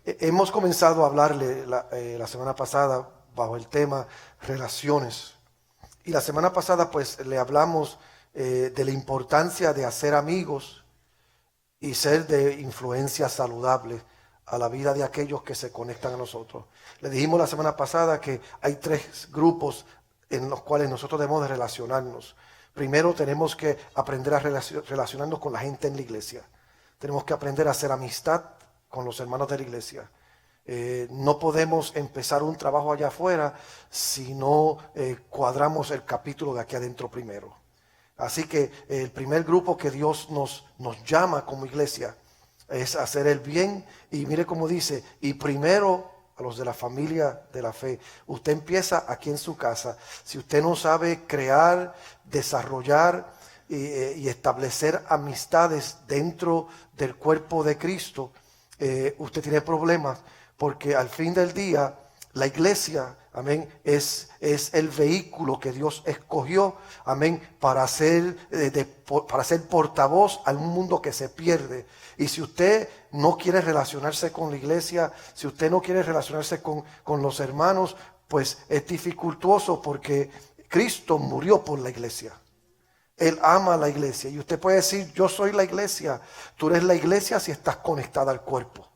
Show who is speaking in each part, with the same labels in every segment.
Speaker 1: Hemos comenzado a hablarle la semana pasada bajo el tema relaciones. Y la semana pasada pues le hablamos de la importancia de hacer amigos y ser de influencia saludable a la vida de aquellos que se conectan a nosotros. Le dijimos la semana pasada que hay 3 grupos en los cuales nosotros debemos de relacionarnos. Primero tenemos que aprender a relacionarnos con la gente en la iglesia. Tenemos que aprender a hacer amistad con los hermanos de la iglesia. No podemos empezar un trabajo allá afuera si no cuadramos el capítulo de aquí adentro primero. Así que el primer grupo que Dios nos llama como iglesia es hacer el bien. Y mire cómo dice, y primero a los de la familia de la fe. Usted empieza aquí en su casa. Si usted no sabe crear, desarrollar y establecer amistades dentro del cuerpo de Cristo, usted tiene problemas, porque al fin del día la iglesia, amén, es el vehículo que Dios escogió, amén, para ser portavoz a un mundo que se pierde. Y si usted no quiere relacionarse con la iglesia, si usted no quiere relacionarse con los hermanos, pues es dificultoso, porque Cristo murió por la iglesia. Él ama a la iglesia. Y usted puede decir, yo soy la iglesia. Tú eres la iglesia si estás conectada al cuerpo.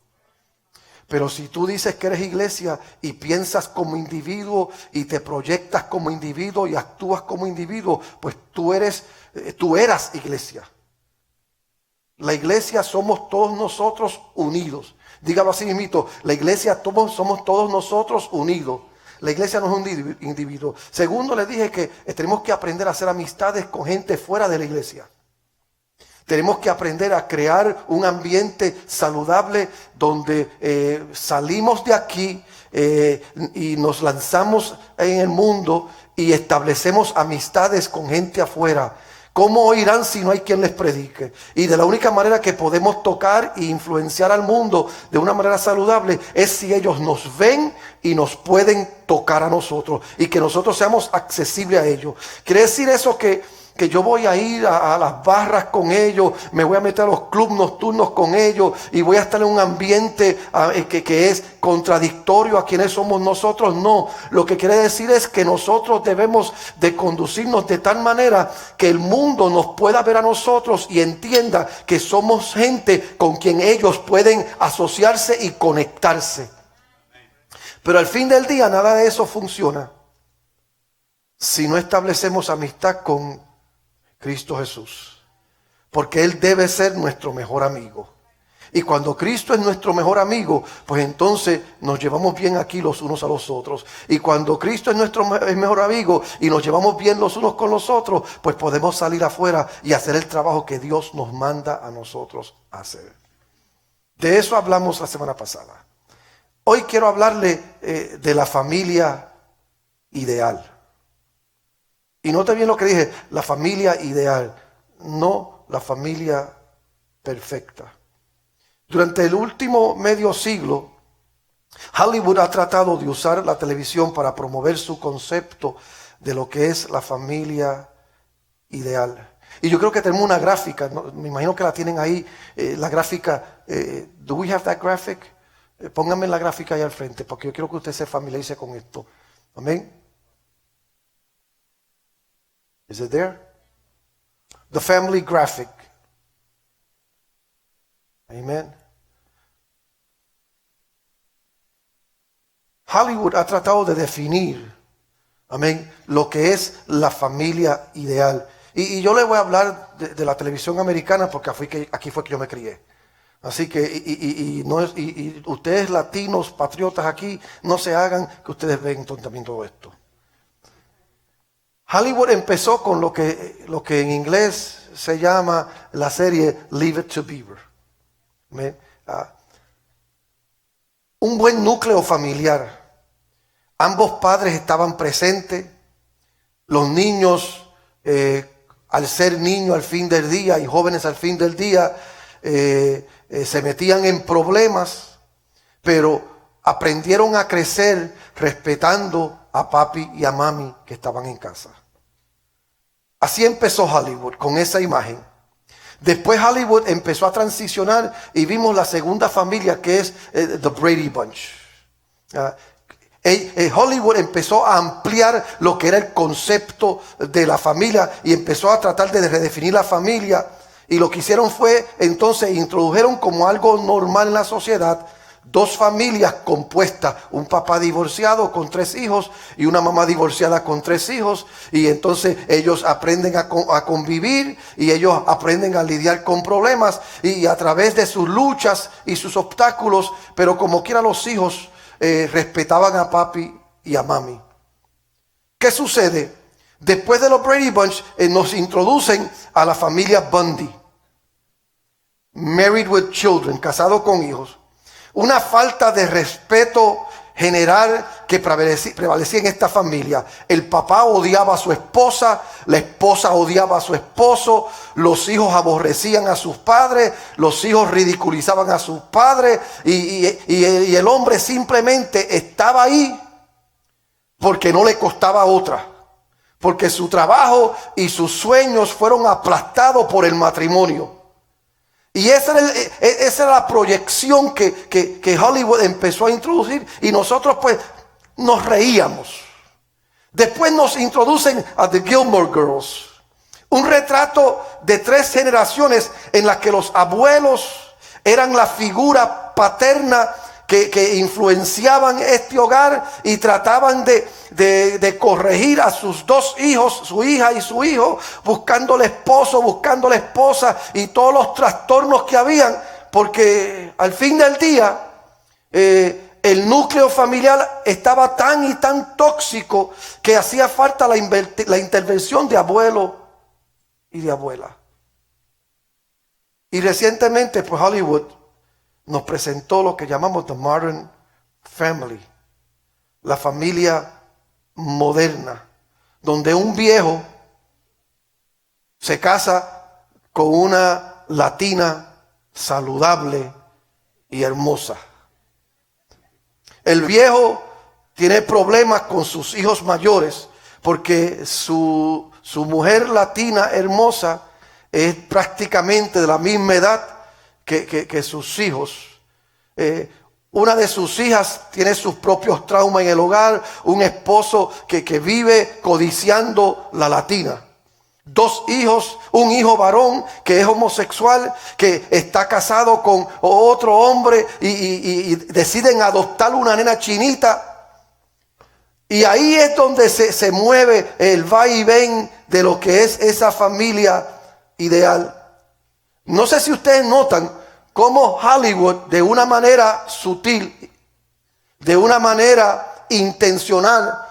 Speaker 1: Pero si tú dices que eres iglesia y piensas como individuo y te proyectas como individuo y actúas como individuo, pues tú eras iglesia. La iglesia somos todos nosotros unidos. Dígalo así mismito, la iglesia somos todos nosotros unidos. La iglesia no es un individuo. Segundo, le dije que tenemos que aprender a hacer amistades con gente fuera de la iglesia. Tenemos que aprender a crear un ambiente saludable donde salimos de aquí y nos lanzamos en el mundo y establecemos amistades con gente afuera. ¿Cómo oirán si no hay quien les predique? Y de la única manera que podemos tocar e influenciar al mundo de una manera saludable es si ellos nos ven y nos pueden tocar a nosotros y que nosotros seamos accesibles a ellos. ¿Quiere decir eso que yo voy a ir a las barras con ellos, me voy a meter a los clubes nocturnos con ellos y voy a estar en un ambiente que es contradictorio a quienes somos nosotros? No, lo que quiere decir es que nosotros debemos de conducirnos de tal manera que el mundo nos pueda ver a nosotros y entienda que somos gente con quien ellos pueden asociarse y conectarse. Pero al fin del día nada de eso funciona si no establecemos amistad con Cristo Jesús, porque Él debe ser nuestro mejor amigo. Y cuando Cristo es nuestro mejor amigo, pues entonces nos llevamos bien aquí los unos a los otros. Y cuando Cristo es nuestro mejor amigo y nos llevamos bien los unos con los otros, pues podemos salir afuera y hacer el trabajo que Dios nos manda a nosotros hacer. De eso hablamos la semana pasada. Hoy quiero hablarle de la familia ideal. Y note bien lo que dije, la familia ideal, no la familia perfecta. Durante el último medio siglo, Hollywood ha tratado de usar la televisión para promover su concepto de lo que es la familia ideal. Y yo creo que tenemos una gráfica, ¿no? Me imagino que la tienen ahí, la gráfica. ¿Do we have that graphic? Pónganme la gráfica ahí al frente, porque yo quiero que usted se familiarice con esto. Amén. Is it there? The family graphic. Amen. Hollywood ha tratado de definir, amén, lo que es la familia ideal. Y yo le voy a hablar de la televisión americana porque aquí fue que yo me crié. Así que, y ustedes latinos, patriotas aquí, no se hagan que ustedes ven también todo esto. Hollywood empezó con lo que en inglés se llama la serie Leave It to Beaver. Un buen núcleo familiar. Ambos padres estaban presentes. Los niños, al ser niños al fin del día y jóvenes al fin del día, se metían en problemas, pero aprendieron a crecer respetando a papi y a mami que estaban en casa. Así empezó Hollywood, con esa imagen. Después Hollywood empezó a transicionar y vimos la segunda familia, que es The Brady Bunch. Hollywood empezó a ampliar lo que era el concepto de la familia y empezó a tratar de redefinir la familia. Y lo que hicieron fue, entonces, introdujeron como algo normal en la sociedad dos familias compuestas, un papá divorciado con 3 hijos y una mamá divorciada con 3 hijos, y entonces ellos aprenden a convivir y ellos aprenden a lidiar con problemas y a través de sus luchas y sus obstáculos, pero como quiera los hijos respetaban a papi y a mami. ¿Qué sucede? Después de los Brady Bunch nos introducen a la familia Bundy, married with children, casado con hijos. Una falta de respeto general que prevalecía en esta familia. El papá odiaba a su esposa, la esposa odiaba a su esposo, los hijos aborrecían a sus padres, los hijos ridiculizaban a sus padres y el hombre simplemente estaba ahí porque no le costaba otra. Porque su trabajo y sus sueños fueron aplastados por el matrimonio. Y esa era la proyección que Hollywood empezó a introducir, y nosotros pues nos reíamos. Después nos introducen a The Gilmore Girls, un retrato de 3 generaciones en las que los abuelos eran la figura paterna que influenciaban este hogar y trataban de corregir a sus 2 hijos, su hija y su hijo, buscando el esposo, buscando la esposa y todos los trastornos que habían, porque al fin del día el núcleo familiar estaba tan y tan tóxico que hacía falta la intervención de abuelo y de abuela. Y recientemente pues Hollywood nos presentó lo que llamamos The Modern Family, la familia moderna, donde un viejo se casa con una latina saludable y hermosa. El viejo tiene problemas con sus hijos mayores porque su mujer latina hermosa es prácticamente de la misma edad que sus hijos. Una de sus hijas tiene sus propios traumas en el hogar, un esposo que vive codiciando la latina. 2 hijos, un hijo varón que es homosexual, que está casado con otro hombre y deciden adoptar una nena chinita. Y ahí es donde se mueve el va y ven de lo que es esa familia ideal. No sé si ustedes notan cómo Hollywood, de una manera sutil, de una manera intencional,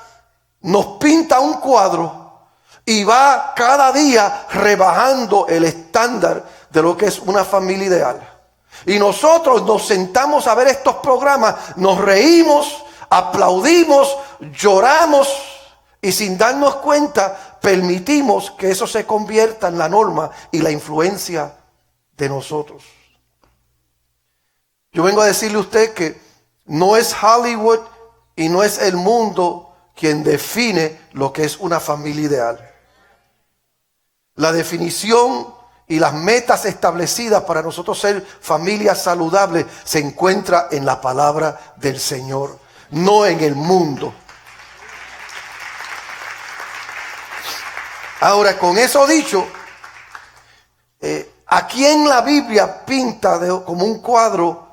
Speaker 1: nos pinta un cuadro y va cada día rebajando el estándar de lo que es una familia ideal. Y nosotros nos sentamos a ver estos programas, nos reímos, aplaudimos, lloramos y sin darnos cuenta permitimos que eso se convierta en la norma y la influencia de nosotros. Yo vengo a decirle a usted que no es Hollywood y no es el mundo quien define lo que es una familia ideal. La definición y las metas establecidas para nosotros ser familias saludables se encuentra en la palabra del Señor, no en el mundo. Ahora, con eso dicho, ¿a quién la Biblia pinta como un cuadro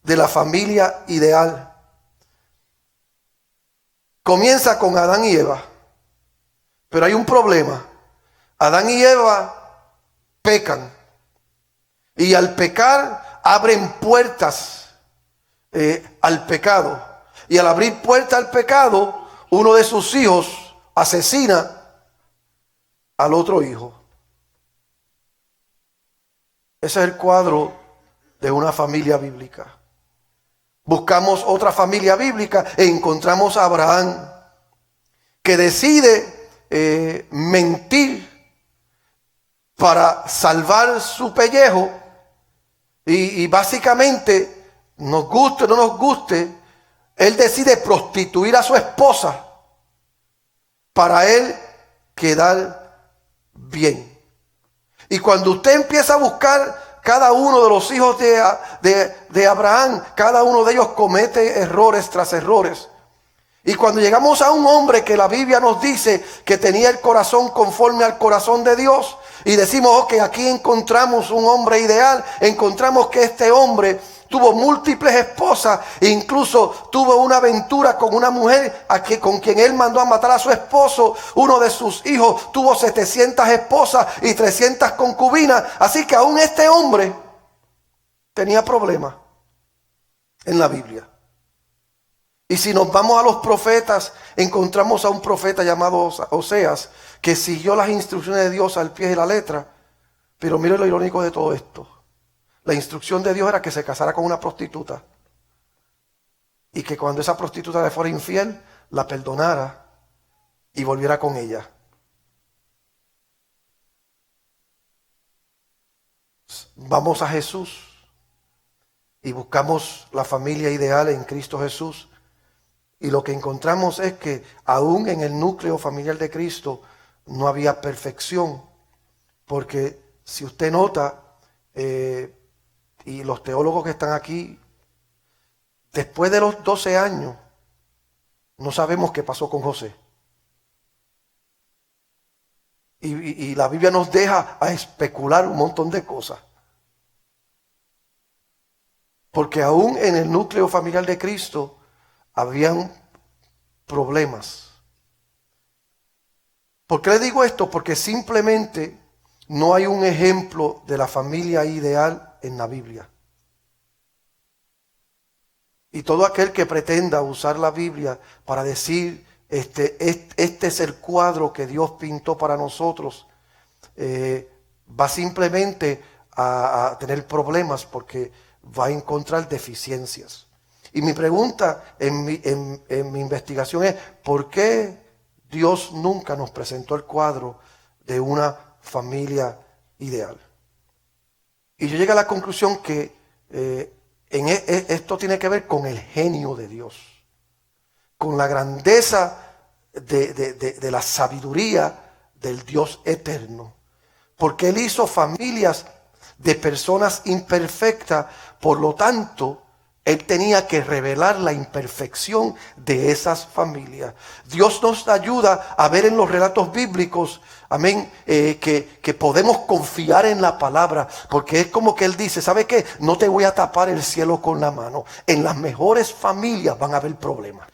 Speaker 1: de la familia ideal? Comienza con Adán y Eva, pero hay un problema. Adán y Eva pecan y al pecar abren puertas al pecado, y al abrir puertas al pecado uno de sus hijos asesina al otro hijo. Ese es el cuadro de una familia bíblica. Buscamos otra familia bíblica e encontramos a Abraham, que decide mentir para salvar su pellejo y básicamente, nos guste o no nos guste, él decide prostituir a su esposa para él quedar bien. Y cuando usted empieza a buscar cada uno de los hijos de Abraham, cada uno de ellos comete errores tras errores. Y cuando llegamos a un hombre que la Biblia nos dice que tenía el corazón conforme al corazón de Dios, y decimos, ok, aquí encontramos un hombre ideal, encontramos que este hombre tuvo múltiples esposas e incluso tuvo una aventura con una mujer con quien él mandó a matar a su esposo. Uno de sus hijos tuvo 700 esposas y 300 concubinas. Así que aún este hombre tenía problemas en la Biblia. Y si nos vamos a los profetas, encontramos a un profeta llamado Oseas, que siguió las instrucciones de Dios al pie de la letra. Pero mire lo irónico de todo esto. La instrucción de Dios era que se casara con una prostituta. Y que cuando esa prostituta le fuera infiel, la perdonara y volviera con ella. Vamos a Jesús y buscamos la familia ideal en Cristo Jesús. Y lo que encontramos es que aún en el núcleo familiar de Cristo no había perfección. Porque si usted nota, y los teólogos que están aquí, después de los 12 años, no sabemos qué pasó con José. Y la Biblia nos deja a especular un montón de cosas. Porque aún en el núcleo familiar de Cristo habían problemas. ¿Por qué le digo esto? Porque simplemente no hay un ejemplo de la familia ideal en la Biblia. Y todo aquel que pretenda usar la Biblia para decir este es el cuadro que Dios pintó para nosotros, va simplemente a tener problemas porque va a encontrar deficiencias. Y mi pregunta en mi investigación es, ¿por qué Dios nunca nos presentó el cuadro de una familia ideal? Y yo llegué a la conclusión que esto tiene que ver con el genio de Dios, con la grandeza de la sabiduría del Dios eterno. Porque Él hizo familias de personas imperfectas, por lo tanto, Él tenía que revelar la imperfección de esas familias. Dios nos ayuda a ver en los relatos bíblicos, amén, que podemos confiar en la palabra. Porque es como que Él dice, ¿sabe qué? No te voy a tapar el cielo con la mano. En las mejores familias van a haber problemas.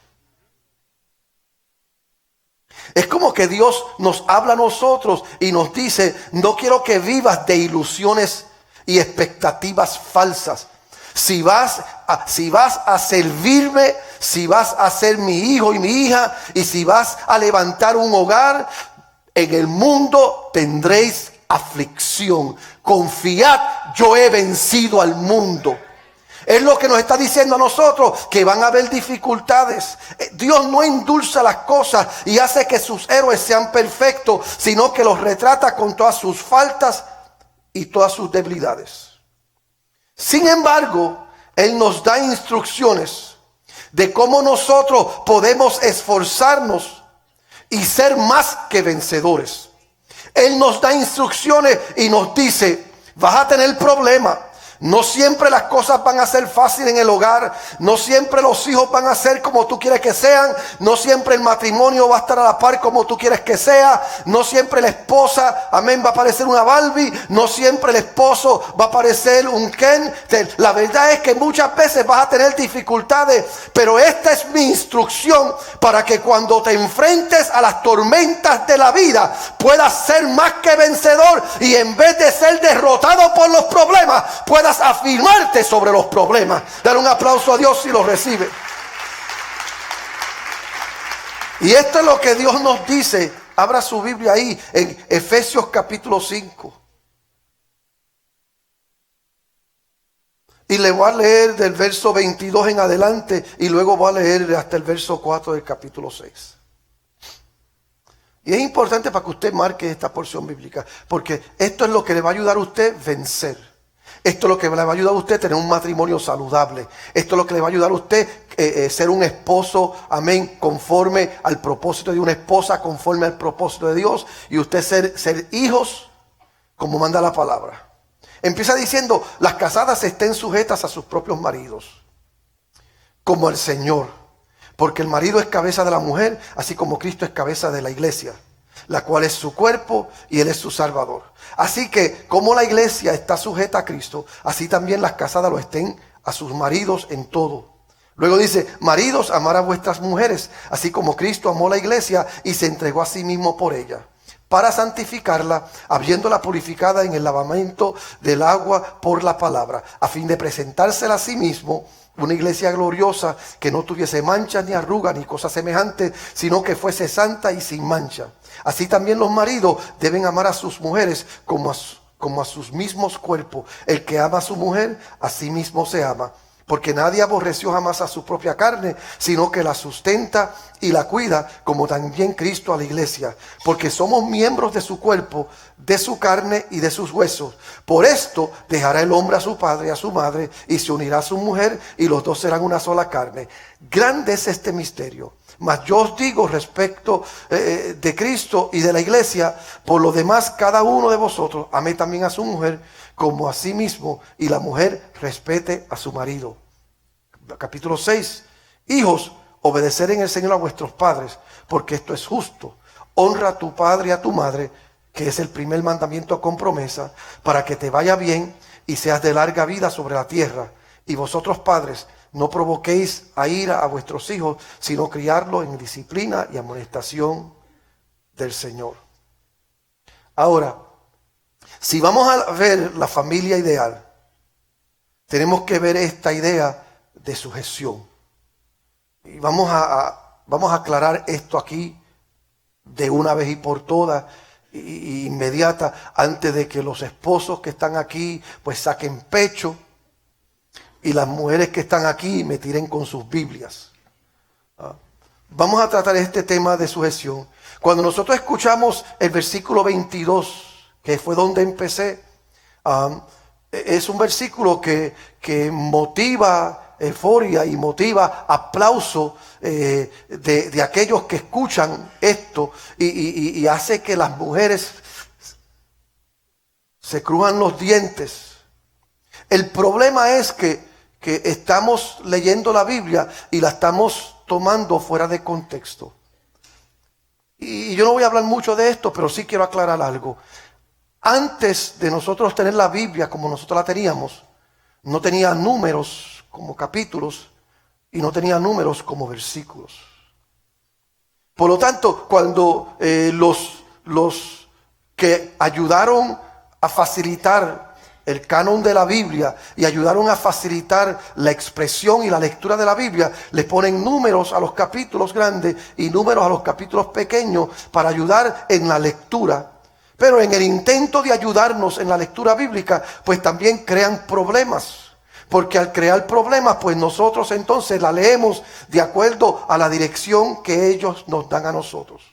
Speaker 1: Es como que Dios nos habla a nosotros y nos dice, no quiero que vivas de ilusiones y expectativas falsas. Si vas a servirme, si vas a ser mi hijo y mi hija, y si vas a levantar un hogar, en el mundo tendréis aflicción. Confiad, yo he vencido al mundo. Es lo que nos está diciendo a nosotros, que van a haber dificultades. Dios no endulza las cosas y hace que sus héroes sean perfectos, sino que los retrata con todas sus faltas y todas sus debilidades. Sin embargo, Él nos da instrucciones de cómo nosotros podemos esforzarnos y ser más que vencedores. Él nos da instrucciones y nos dice, vas a tener problemas. No siempre las cosas van a ser fáciles en el hogar. No siempre los hijos van a ser como tú quieres que sean. No siempre el matrimonio va a estar a la par como tú quieres que sea. No siempre la esposa, amén, va a parecer una Barbie. No siempre el esposo va a parecer un Ken. La verdad es que muchas veces vas a tener dificultades. Pero esta es mi instrucción para que cuando te enfrentes a las tormentas de la vida puedas ser más que vencedor. Y en vez de ser derrotado por los problemas, puedas afirmarte sobre los problemas. Dar un aplauso a Dios si lo recibe. Y esto es lo que Dios nos dice. Abra su Biblia ahí en Efesios capítulo 5. Y le voy a leer del verso 22 en adelante y luego voy a leer hasta el verso 4 del capítulo 6. Y es importante para que usted marque esta porción bíblica, porque esto es lo que le va a ayudar a usted a vencer. Esto es lo que le va a ayudar a usted a tener un matrimonio saludable. Esto es lo que le va a ayudar a usted ser un esposo, amén, conforme al propósito de una esposa, conforme al propósito de Dios. Y usted ser hijos como manda la palabra. Empieza diciendo, las casadas estén sujetas a sus propios maridos, como el Señor. Porque el marido es cabeza de la mujer, así como Cristo es cabeza de la iglesia, la cual es su cuerpo y Él es su Salvador. Así que, como la iglesia está sujeta a Cristo, así también las casadas lo estén a sus maridos en todo. Luego dice, maridos, amar a vuestras mujeres, así como Cristo amó la iglesia y se entregó a sí mismo por ella, para santificarla, habiéndola purificada en el lavamiento del agua por la palabra, a fin de presentársela a sí mismo, una iglesia gloriosa, que no tuviese mancha ni arruga ni cosa semejante, sino que fuese santa y sin mancha. Así también los maridos deben amar a sus mujeres como a sus mismos cuerpos. El que ama a su mujer, a sí mismo se ama. Porque nadie aborreció jamás a su propia carne, sino que la sustenta y la cuida, como también Cristo a la iglesia. Porque somos miembros de su cuerpo, de su carne y de sus huesos. Por esto dejará el hombre a su padre y a su madre, y se unirá a su mujer, y los dos serán una sola carne. Grande es este misterio. Mas yo os digo respecto de Cristo y de la iglesia, por lo demás cada uno de vosotros ame también a su mujer como a sí mismo, y la mujer respete a su marido. Capítulo 6. Hijos, obedecer en el Señor a vuestros padres, porque esto es justo. Honra a tu padre y a tu madre, que es el primer mandamiento con promesa, para que te vaya bien y seas de larga vida sobre la tierra. Y vosotros, padres, no provoquéis a ira a vuestros hijos, sino criarlos en disciplina y amonestación del Señor. Ahora, si vamos a ver la familia ideal, tenemos que ver esta idea de sujeción. Y vamos a aclarar esto aquí de una vez y por todas, y inmediata, antes de que los esposos que están aquí pues saquen pecho y las mujeres que están aquí me tiren con sus Biblias. Vamos a tratar este tema de sujeción. Cuando nosotros escuchamos el versículo 22, que fue donde empecé, es un versículo que motiva euforia y motiva aplauso de aquellos que escuchan esto, y hace que las mujeres se crujan los dientes. El problema es que estamos leyendo la Biblia y la estamos tomando fuera de contexto. Y yo no voy a hablar mucho de esto, pero sí quiero aclarar algo. Antes de nosotros tener la Biblia como nosotros la teníamos, no tenía números como capítulos y no tenía números como versículos. Por lo tanto, cuando los que ayudaron a facilitar el canon de la Biblia y ayudaron a facilitar la expresión y la lectura de la Biblia, le ponen números a los capítulos grandes y números a los capítulos pequeños para ayudar en la lectura. Pero en el intento de ayudarnos en la lectura bíblica, pues también crean problemas. Porque al crear problemas, pues nosotros entonces la leemos de acuerdo a la dirección que ellos nos dan a nosotros.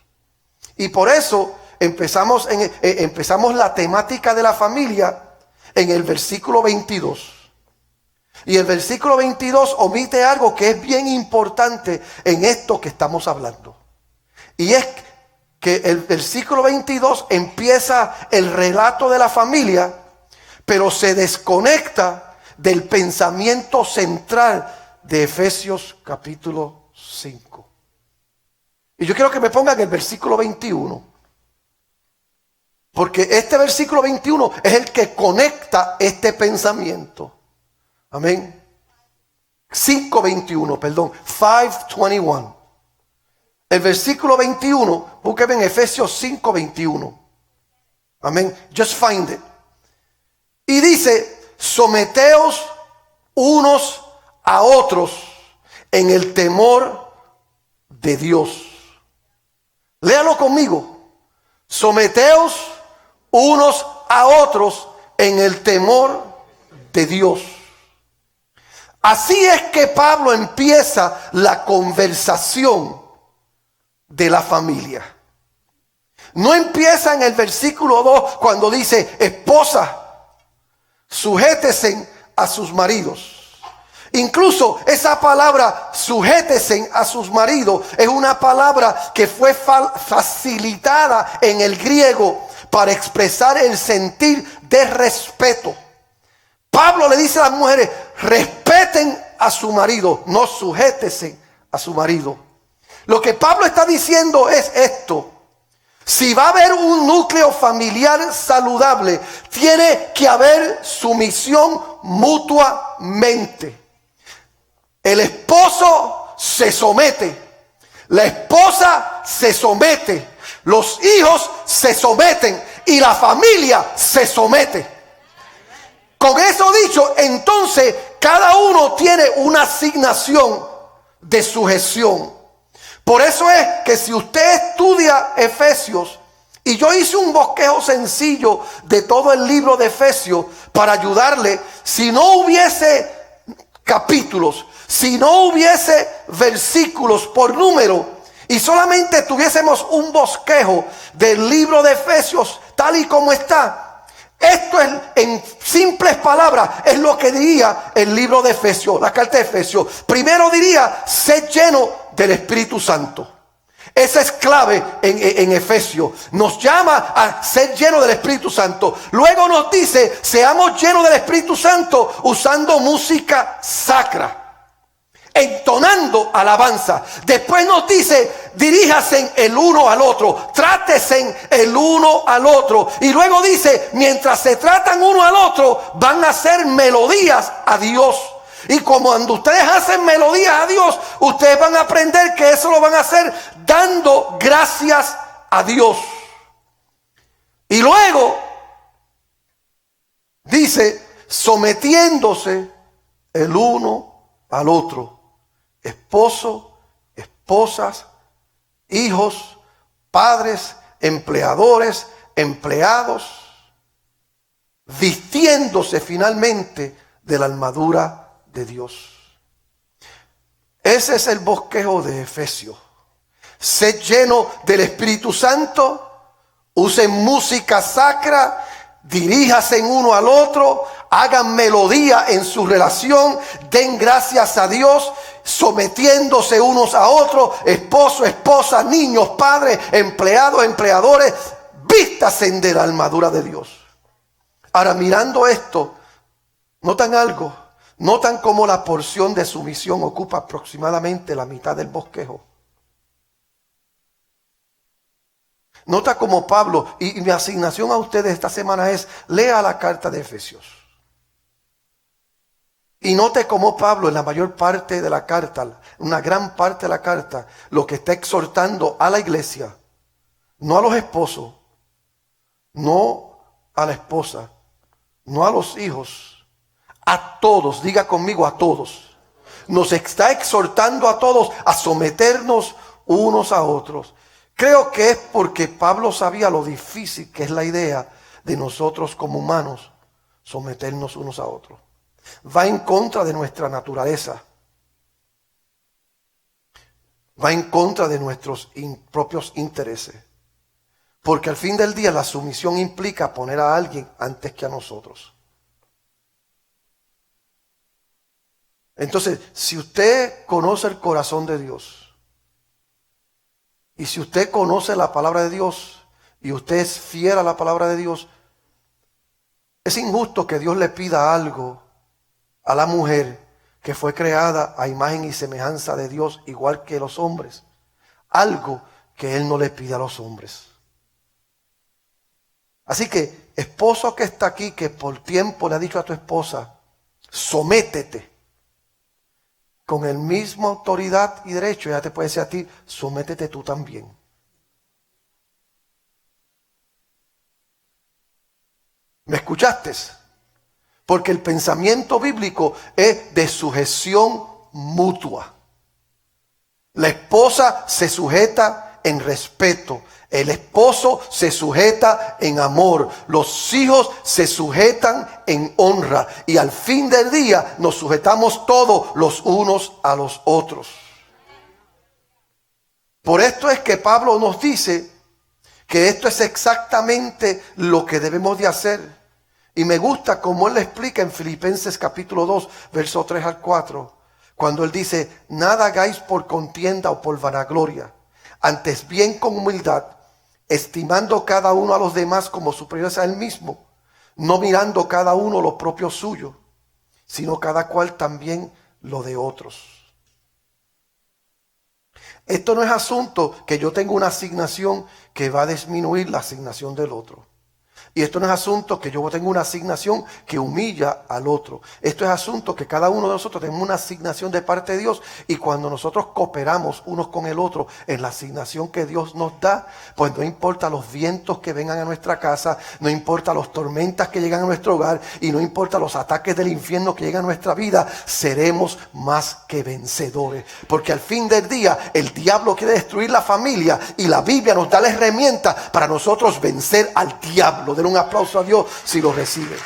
Speaker 1: Y por eso empezamos la temática de la familia en el versículo 22. Y el versículo 22 omite algo que es bien importante en esto que estamos hablando. Y es que el versículo 22 empieza el relato de la familia, pero se desconecta del pensamiento central de Efesios capítulo 5. Y yo quiero que me pongan el versículo 21. Porque este versículo 21 es el que conecta este pensamiento. Amén. 5:21, perdón. 5:21. El versículo 21, búsquenme en Efesios 5:21. Amén. Just find it. Y dice, someteos unos a otros en el temor de Dios. Léalo conmigo. Someteos unos a otros en el temor de Dios. Así es que Pablo empieza la conversación de la familia. No empieza en el versículo 2 cuando dice, esposa, sujétesen a sus maridos. Incluso esa palabra sujétesen a sus maridos es una palabra que fue facilitada en el griego para expresar el sentir de respeto. Pablo le dice a las mujeres, respeten a su marido, no sujétense a su marido. Lo que Pablo está diciendo es esto: si va a haber un núcleo familiar saludable, tiene que haber sumisión mutuamente. El esposo se somete, la esposa se somete, los hijos se someten y la familia se somete. Con eso dicho, entonces cada uno tiene una asignación de sujeción. Por eso es que si usted estudia Efesios, y yo hice un bosquejo sencillo de todo el libro de Efesios para ayudarle, si no hubiese capítulos, si no hubiese versículos por número, y solamente tuviésemos un bosquejo del libro de Efesios tal y como está, esto es, en simples palabras, es lo que diría el libro de Efesios, la carta de Efesios. Primero diría, sed lleno del Espíritu Santo. Esa es clave en Efesios. Nos llama a ser lleno del Espíritu Santo. Luego nos dice, seamos llenos del Espíritu Santo usando música sacra, entonando alabanza. Después nos dice, diríjase el uno al otro, trátese el uno al otro. Y luego dice, mientras se tratan uno al otro, van a hacer melodías a Dios. Y como cuando ustedes hacen melodías a Dios, ustedes van a aprender que eso lo van a hacer dando gracias a Dios. Y luego dice, sometiéndose el uno al otro. Esposo, esposas, hijos, padres, empleadores, empleados, vistiéndose finalmente de la armadura de Dios. Ese es el bosquejo de Efesios. Sed lleno del Espíritu Santo, usen música sacra, diríjanse uno al otro, hagan melodía en su relación, den gracias a Dios, sometiéndose unos a otros, esposo, esposa, niños, padres, empleados, empleadores, vístase de la armadura de Dios. Ahora, mirando esto, notan algo, notan cómo la porción de sumisión ocupa aproximadamente la mitad del bosquejo. Nota como Pablo, y mi asignación a ustedes esta semana es, lea la carta de Efesios. Y note cómo Pablo en la mayor parte de la carta, una gran parte de la carta, lo que está exhortando a la iglesia, no a los esposos, no a la esposa, no a los hijos, a todos, diga conmigo a todos. Nos está exhortando a todos a someternos unos a otros. Creo que es porque Pablo sabía lo difícil que es la idea de nosotros como humanos someternos unos a otros. Va en contra de nuestra naturaleza. Va en contra de nuestros propios intereses. Porque al fin del día la sumisión implica poner a alguien antes que a nosotros. Entonces, si usted conoce el corazón de Dios, y si usted conoce la palabra de Dios, y usted es fiel a la palabra de Dios, es injusto que Dios le pida algo a la mujer que fue creada a imagen y semejanza de Dios, igual que los hombres, algo que Él no le pide a los hombres. Así que, esposo que está aquí, que por tiempo le ha dicho a tu esposa, sométete, con el mismo autoridad y derecho, ella te puede decir a ti, sométete tú también. ¿Me escuchaste? Porque el pensamiento bíblico es de sujeción mutua. La esposa se sujeta en respeto. El esposo se sujeta en amor. Los hijos se sujetan en honra. Y al fin del día nos sujetamos todos los unos a los otros. Por esto es que Pablo nos dice que esto es exactamente lo que debemos de hacer. Y me gusta como él le explica en Filipenses capítulo 2, versos 3 al 4. Cuando él dice, nada hagáis por contienda o por vanagloria. Antes bien con humildad, estimando cada uno a los demás como superiores a él mismo, no mirando cada uno lo propio suyo, sino cada cual también lo de otros. Esto no es asunto que yo tenga una asignación que va a disminuir la asignación del otro. Y esto no es asunto que yo tenga una asignación que humilla al otro. Esto es asunto que cada uno de nosotros tenemos una asignación de parte de Dios. Y cuando nosotros cooperamos unos con el otro en la asignación que Dios nos da, pues no importa los vientos que vengan a nuestra casa, no importa las tormentas que llegan a nuestro hogar y no importa los ataques del infierno que llegan a nuestra vida, seremos más que vencedores. Porque al fin del día el diablo quiere destruir la familia y la Biblia nos da la herramienta para nosotros vencer al diablo. Den un aplauso a Dios si lo recibe.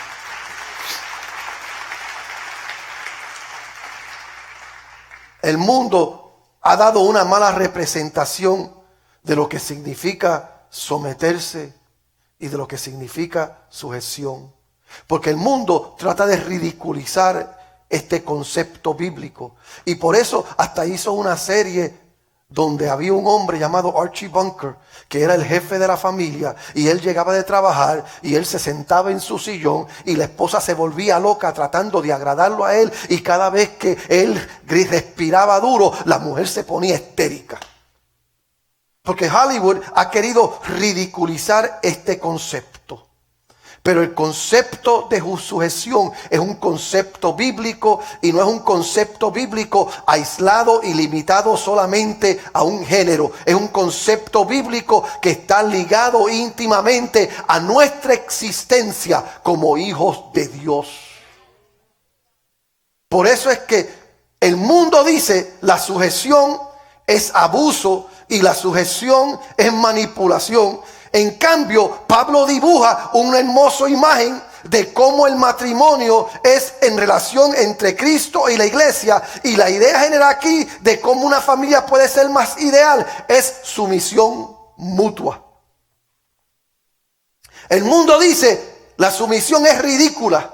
Speaker 1: El mundo ha dado una mala representación de lo que significa someterse y de lo que significa sujeción. Porque el mundo trata de ridiculizar este concepto bíblico. Y por eso hasta hizo una serie donde había un hombre llamado Archie Bunker, que era el jefe de la familia, y él llegaba de trabajar y él se sentaba en su sillón y la esposa se volvía loca tratando de agradarlo a él, y cada vez que él respiraba duro, la mujer se ponía histérica. Porque Hollywood ha querido ridiculizar este concepto. Pero el concepto de sujeción es un concepto bíblico y no es un concepto bíblico aislado y limitado solamente a un género. Es un concepto bíblico que está ligado íntimamente a nuestra existencia como hijos de Dios. Por eso es que el mundo dice la sujeción es abuso y la sujeción es manipulación. En cambio, Pablo dibuja una hermosa imagen de cómo el matrimonio es en relación entre Cristo y la iglesia. Y la idea general aquí de cómo una familia puede ser más ideal es sumisión mutua. El mundo dice la sumisión es ridícula.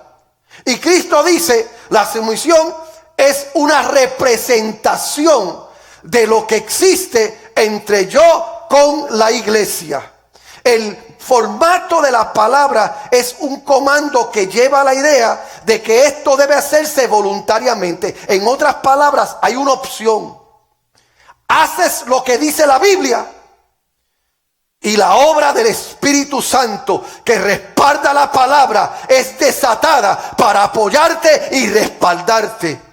Speaker 1: Y Cristo dice la sumisión es una representación de lo que existe entre yo con la iglesia. El formato de la palabra es un comando que lleva a la idea de que esto debe hacerse voluntariamente. En otras palabras, hay una opción. Haces lo que dice la Biblia y la obra del Espíritu Santo que respalda la palabra es desatada para apoyarte y respaldarte.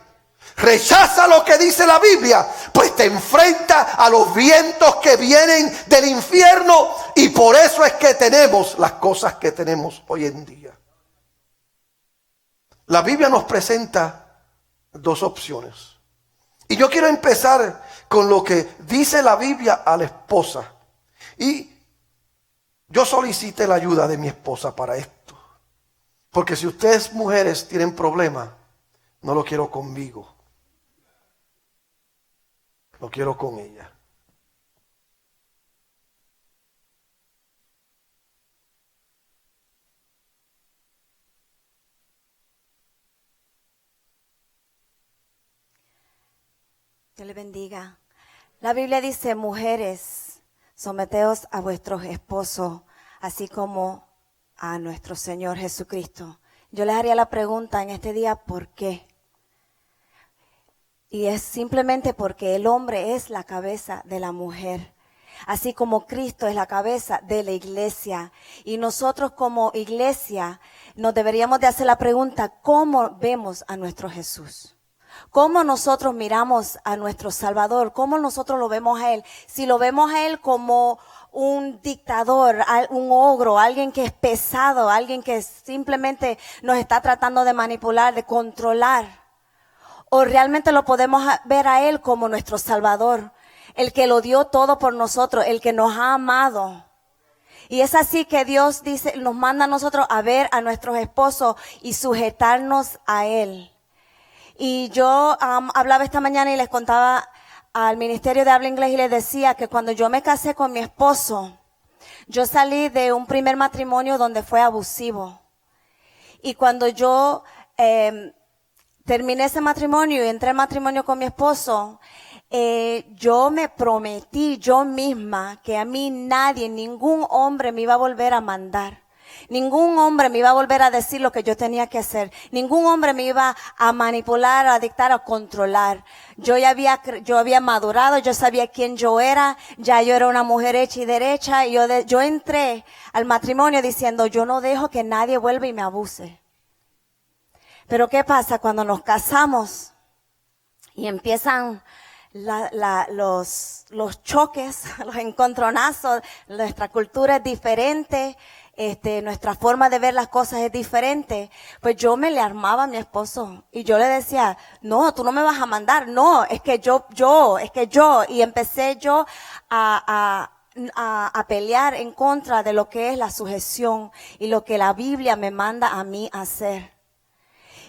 Speaker 1: Rechaza lo que dice la Biblia, pues te enfrenta a los vientos que vienen del infierno, y por eso es que tenemos las cosas que tenemos hoy en día. La Biblia nos presenta dos opciones. Y yo quiero empezar con lo que dice la Biblia a la esposa. Y yo solicité la ayuda de mi esposa para esto. Porque si ustedes mujeres tienen problemas, no lo quiero conmigo. Lo quiero con ella.
Speaker 2: Dios le bendiga. La Biblia dice, mujeres, someteos a vuestros esposos, así como a nuestro Señor Jesucristo. Yo les haría la pregunta en este día, ¿por qué? Y es simplemente porque el hombre es la cabeza de la mujer, así como Cristo es la cabeza de la iglesia. Y nosotros como iglesia nos deberíamos de hacer la pregunta, ¿cómo vemos a nuestro Jesús? ¿Cómo nosotros miramos a nuestro Salvador? ¿Cómo nosotros lo vemos a Él? Si lo vemos a Él como un dictador, un ogro, alguien que es pesado, alguien que simplemente nos está tratando de manipular, de controlar. O realmente lo podemos ver a Él como nuestro Salvador, el que lo dio todo por nosotros, el que nos ha amado. Y es así que Dios dice, nos manda a nosotros a ver a nuestros esposos y sujetarnos a Él. Y yo hablaba esta mañana y les contaba al Ministerio de Habla Inglés y les decía que cuando yo me casé con mi esposo, yo salí de un primer matrimonio donde fue abusivo. Y cuando yo terminé ese matrimonio y entré en matrimonio con mi esposo, yo me prometí yo misma que a mí nadie, ningún hombre me iba a volver a mandar. Ningún hombre me iba a volver a decir lo que yo tenía que hacer. Ningún hombre me iba a manipular, a dictar, a controlar. Yo había madurado, yo sabía quién yo era, ya yo era una mujer hecha y derecha. Y yo entré al matrimonio diciendo, yo no dejo que nadie vuelva y me abuse. Pero ¿qué pasa cuando nos casamos y empiezan los choques, los encontronazos? Nuestra cultura es diferente. Nuestra forma de ver las cosas es diferente. Pues yo me le armaba a mi esposo y yo le decía, no, tú no me vas a mandar, no, es que yo, y empecé yo a pelear en contra de lo que es la sujeción y lo que la Biblia me manda a mí hacer.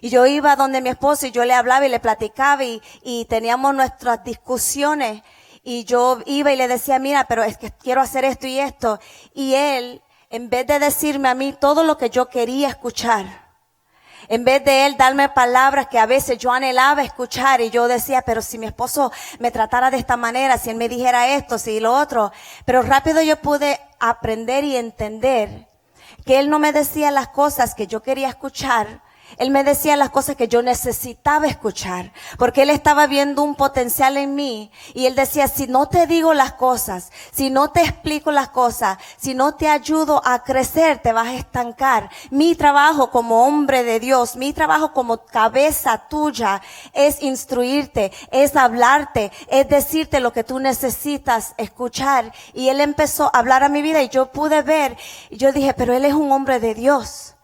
Speaker 2: Y yo iba donde mi esposo y yo le hablaba y le platicaba y teníamos nuestras discusiones y yo iba y le decía, mira, pero es que quiero hacer esto y esto. Y él, en vez de decirme a mí todo lo que yo quería escuchar, en vez de él darme palabras que a veces yo anhelaba escuchar y yo decía, pero si mi esposo me tratara de esta manera, si él me dijera esto, si lo otro, pero rápido yo pude aprender y entender que él no me decía las cosas que yo quería escuchar. Él me decía las cosas que yo necesitaba escuchar, porque él estaba viendo un potencial en mí y él decía, si no te digo las cosas, si no te explico las cosas, si no te ayudo a crecer, te vas a estancar. Mi trabajo como hombre de Dios, mi trabajo como cabeza tuya es instruirte, es hablarte, es decirte lo que tú necesitas escuchar. Y él empezó a hablar a mi vida y yo pude ver, y yo dije, pero él es un hombre de Dios.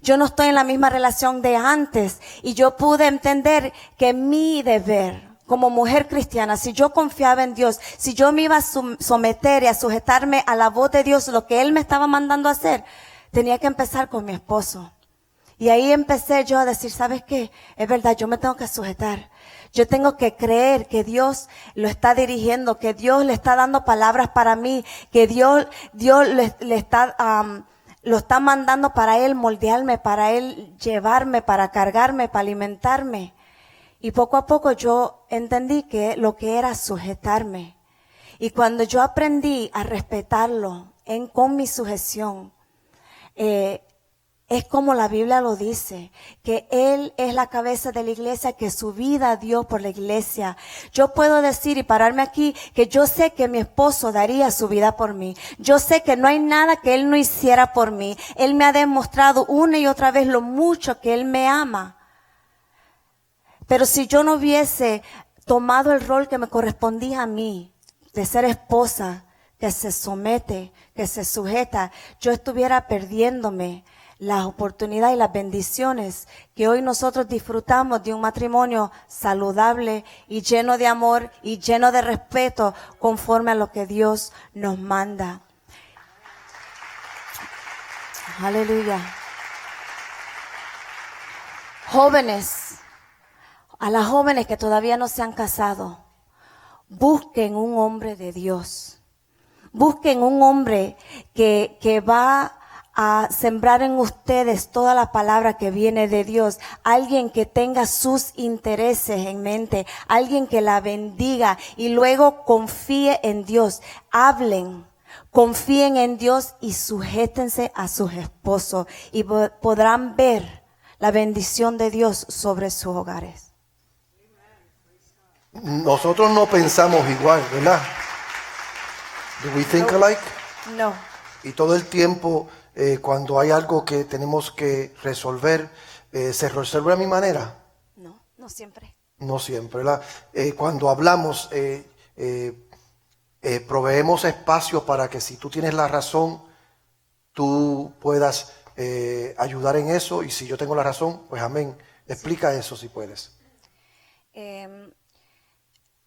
Speaker 2: Yo no estoy en la misma relación de antes y yo pude entender que mi deber como mujer cristiana, si yo confiaba en Dios, si yo me iba a someter y a sujetarme a la voz de Dios, lo que Él me estaba mandando a hacer, tenía que empezar con mi esposo. Y ahí empecé yo a decir, ¿sabes qué? Es verdad, yo me tengo que sujetar. Yo tengo que creer que Dios lo está dirigiendo, que Dios le está dando palabras para mí, que Dios le está lo está mandando para Él moldearme, para Él llevarme, para cargarme, para alimentarme. Y poco a poco yo entendí que lo que era sujetarme. Y cuando yo aprendí a respetarlo con mi sujeción, es como la Biblia lo dice, que Él es la cabeza de la iglesia, que su vida dio por la iglesia. Yo puedo decir y pararme aquí que yo sé que mi esposo daría su vida por mí. Yo sé que no hay nada que Él no hiciera por mí. Él me ha demostrado una y otra vez lo mucho que Él me ama. Pero si yo no hubiese tomado el rol que me correspondía a mí, de ser esposa, que se somete, que se sujeta, yo estuviera perdiéndome las oportunidades y las bendiciones que hoy nosotros disfrutamos de un matrimonio saludable y lleno de amor y lleno de respeto conforme a lo que Dios nos manda. Aleluya. Jóvenes, a las jóvenes que todavía no se han casado, busquen un hombre de Dios. Busquen un hombre que va a sembrar en ustedes toda la palabra que viene de Dios, alguien que tenga sus intereses en mente, alguien que la bendiga y luego confíe en Dios. Hablen, confíen en Dios y sujétense a sus esposos y podrán ver la bendición de Dios sobre sus hogares.
Speaker 1: Nosotros no pensamos igual, ¿verdad? Do we think alike?
Speaker 2: No.
Speaker 1: Y todo el tiempo, cuando hay algo que tenemos que resolver, ¿se resuelve a mi manera?
Speaker 2: No, no siempre.
Speaker 1: No siempre, ¿verdad? Cuando hablamos, proveemos espacio para que si tú tienes la razón, tú puedas ayudar en eso, y si yo tengo la razón, pues amén. Explica eso si puedes.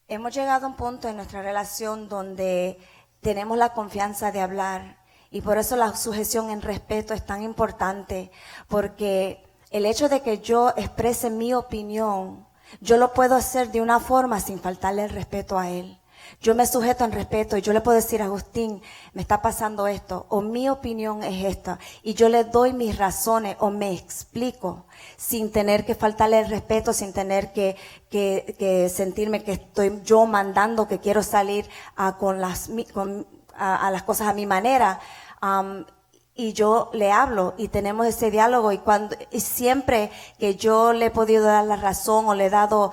Speaker 2: Hemos llegado a un punto en nuestra relación donde tenemos la confianza de hablar. Y por eso la sujeción en respeto es tan importante, porque el hecho de que yo exprese mi opinión, yo lo puedo hacer de una forma sin faltarle el respeto a él. Yo me sujeto en respeto y yo le puedo decir a Agustín, me está pasando esto, o mi opinión es esta, y yo le doy mis razones o me explico sin tener que faltarle el respeto, sin tener que sentirme que estoy yo mandando, que quiero salir a las cosas a mi manera. Y yo le hablo y tenemos ese diálogo y siempre que yo le he podido dar la razón o le he dado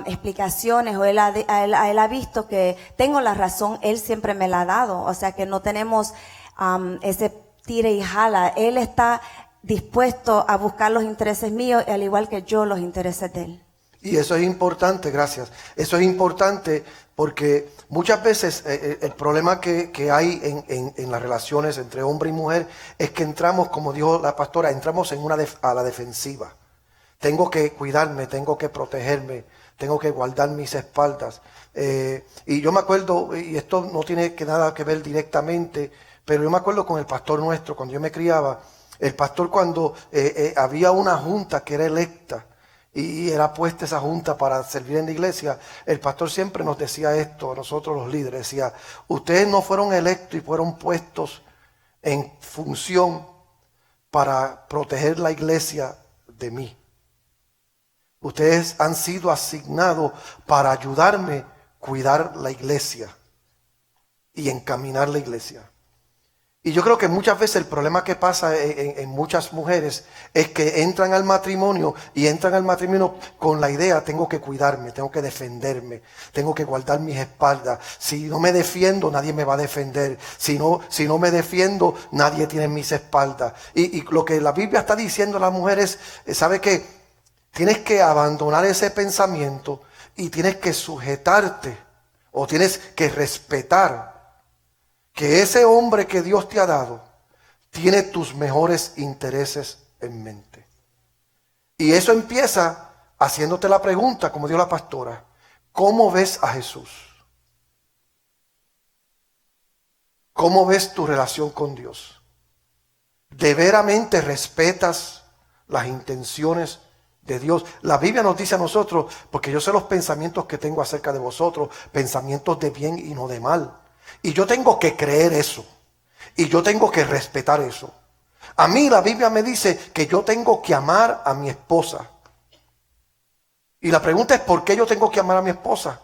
Speaker 2: explicaciones o él ha visto que tengo la razón, él siempre me la ha dado. O sea que no tenemos ese tire y jala. Él está dispuesto a buscar los intereses míos al igual que yo los intereses de él.
Speaker 1: Y eso es importante, gracias. Eso es importante porque muchas veces el problema que hay en las relaciones entre hombre y mujer es que entramos, como dijo la pastora, entramos a la defensiva. Tengo que cuidarme, tengo que protegerme, tengo que guardar mis espaldas. Y yo me acuerdo, y esto no tiene nada que ver directamente, pero yo me acuerdo con el pastor nuestro, cuando yo me criaba, el pastor cuando había una junta que era electa, y era puesta esa junta para servir en la iglesia, el pastor siempre nos decía esto, a nosotros los líderes, decía, ustedes no fueron electos y fueron puestos en función para proteger la iglesia de mí. Ustedes han sido asignados para ayudarme a cuidar la iglesia y encaminar la iglesia. Y yo creo que muchas veces el problema que pasa en muchas mujeres es que entran al matrimonio con la idea, tengo que cuidarme, tengo que defenderme, tengo que guardar mis espaldas. Si no me defiendo, nadie me va a defender. Si no me defiendo, nadie tiene mis espaldas. Y lo que la Biblia está diciendo a las mujeres, ¿sabe qué? Tienes que abandonar ese pensamiento y tienes que sujetarte o tienes que respetar que ese hombre que Dios te ha dado tiene tus mejores intereses en mente. Y eso empieza haciéndote la pregunta, como dijo la pastora, ¿cómo ves a Jesús? ¿Cómo ves tu relación con Dios? ¿De veramente respetas las intenciones de Dios? La Biblia nos dice a nosotros, porque yo sé los pensamientos que tengo acerca de vosotros, pensamientos de bien y no de mal. Y yo tengo que creer eso. Y yo tengo que respetar eso. A mí la Biblia me dice que yo tengo que amar a mi esposa. Y la pregunta es, ¿por qué yo tengo que amar a mi esposa?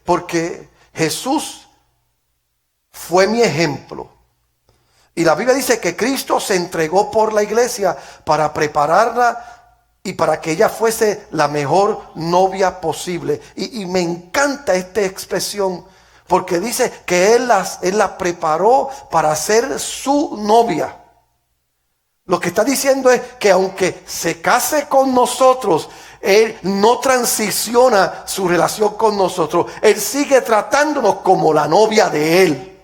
Speaker 1: Porque Jesús fue mi ejemplo. Y la Biblia dice que Cristo se entregó por la iglesia para prepararla y para que ella fuese la mejor novia posible. Y me encanta esta expresión, porque dice que Él la preparó para ser su novia. Lo que está diciendo es que aunque se case con nosotros, Él no transiciona su relación con nosotros. Él sigue tratándonos como la novia de Él.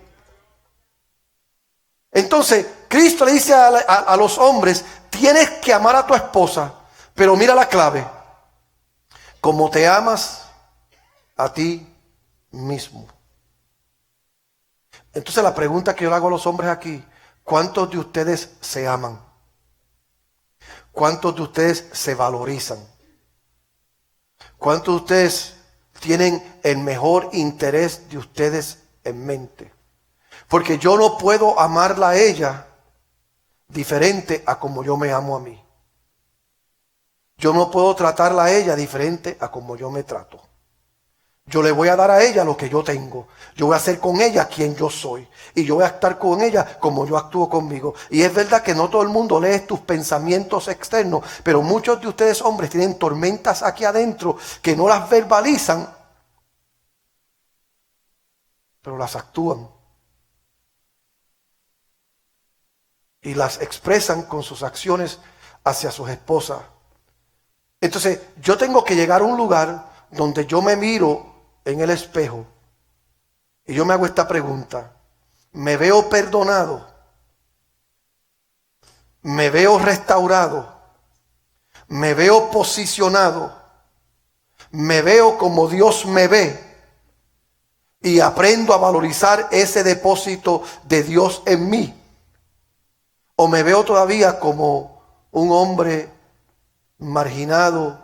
Speaker 1: Entonces, Cristo le dice a los hombres, tienes que amar a tu esposa, pero mira la clave, como te amas a ti mismo. Entonces la pregunta que yo le hago a los hombres aquí, ¿cuántos de ustedes se aman? ¿Cuántos de ustedes se valorizan? ¿Cuántos de ustedes tienen el mejor interés de ustedes en mente? Porque yo no puedo amarla a ella diferente a como yo me amo a mí. Yo no puedo tratarla a ella diferente a como yo me trato. Yo le voy a dar a ella lo que yo tengo. Yo voy a hacer con ella quien yo soy. Y yo voy a estar con ella como yo actúo conmigo. Y es verdad que no todo el mundo lee tus pensamientos externos, pero muchos de ustedes hombres tienen tormentas aquí adentro que no las verbalizan, pero las actúan. Y las expresan con sus acciones hacia sus esposas. Entonces, yo tengo que llegar a un lugar donde yo me miro en el espejo y yo me hago esta pregunta: ¿me veo perdonado? ¿Me veo restaurado? ¿Me veo posicionado? ¿Me veo como Dios me ve? Y aprendo a valorizar ese depósito de Dios en mí. ¿O me veo todavía como un hombre marginado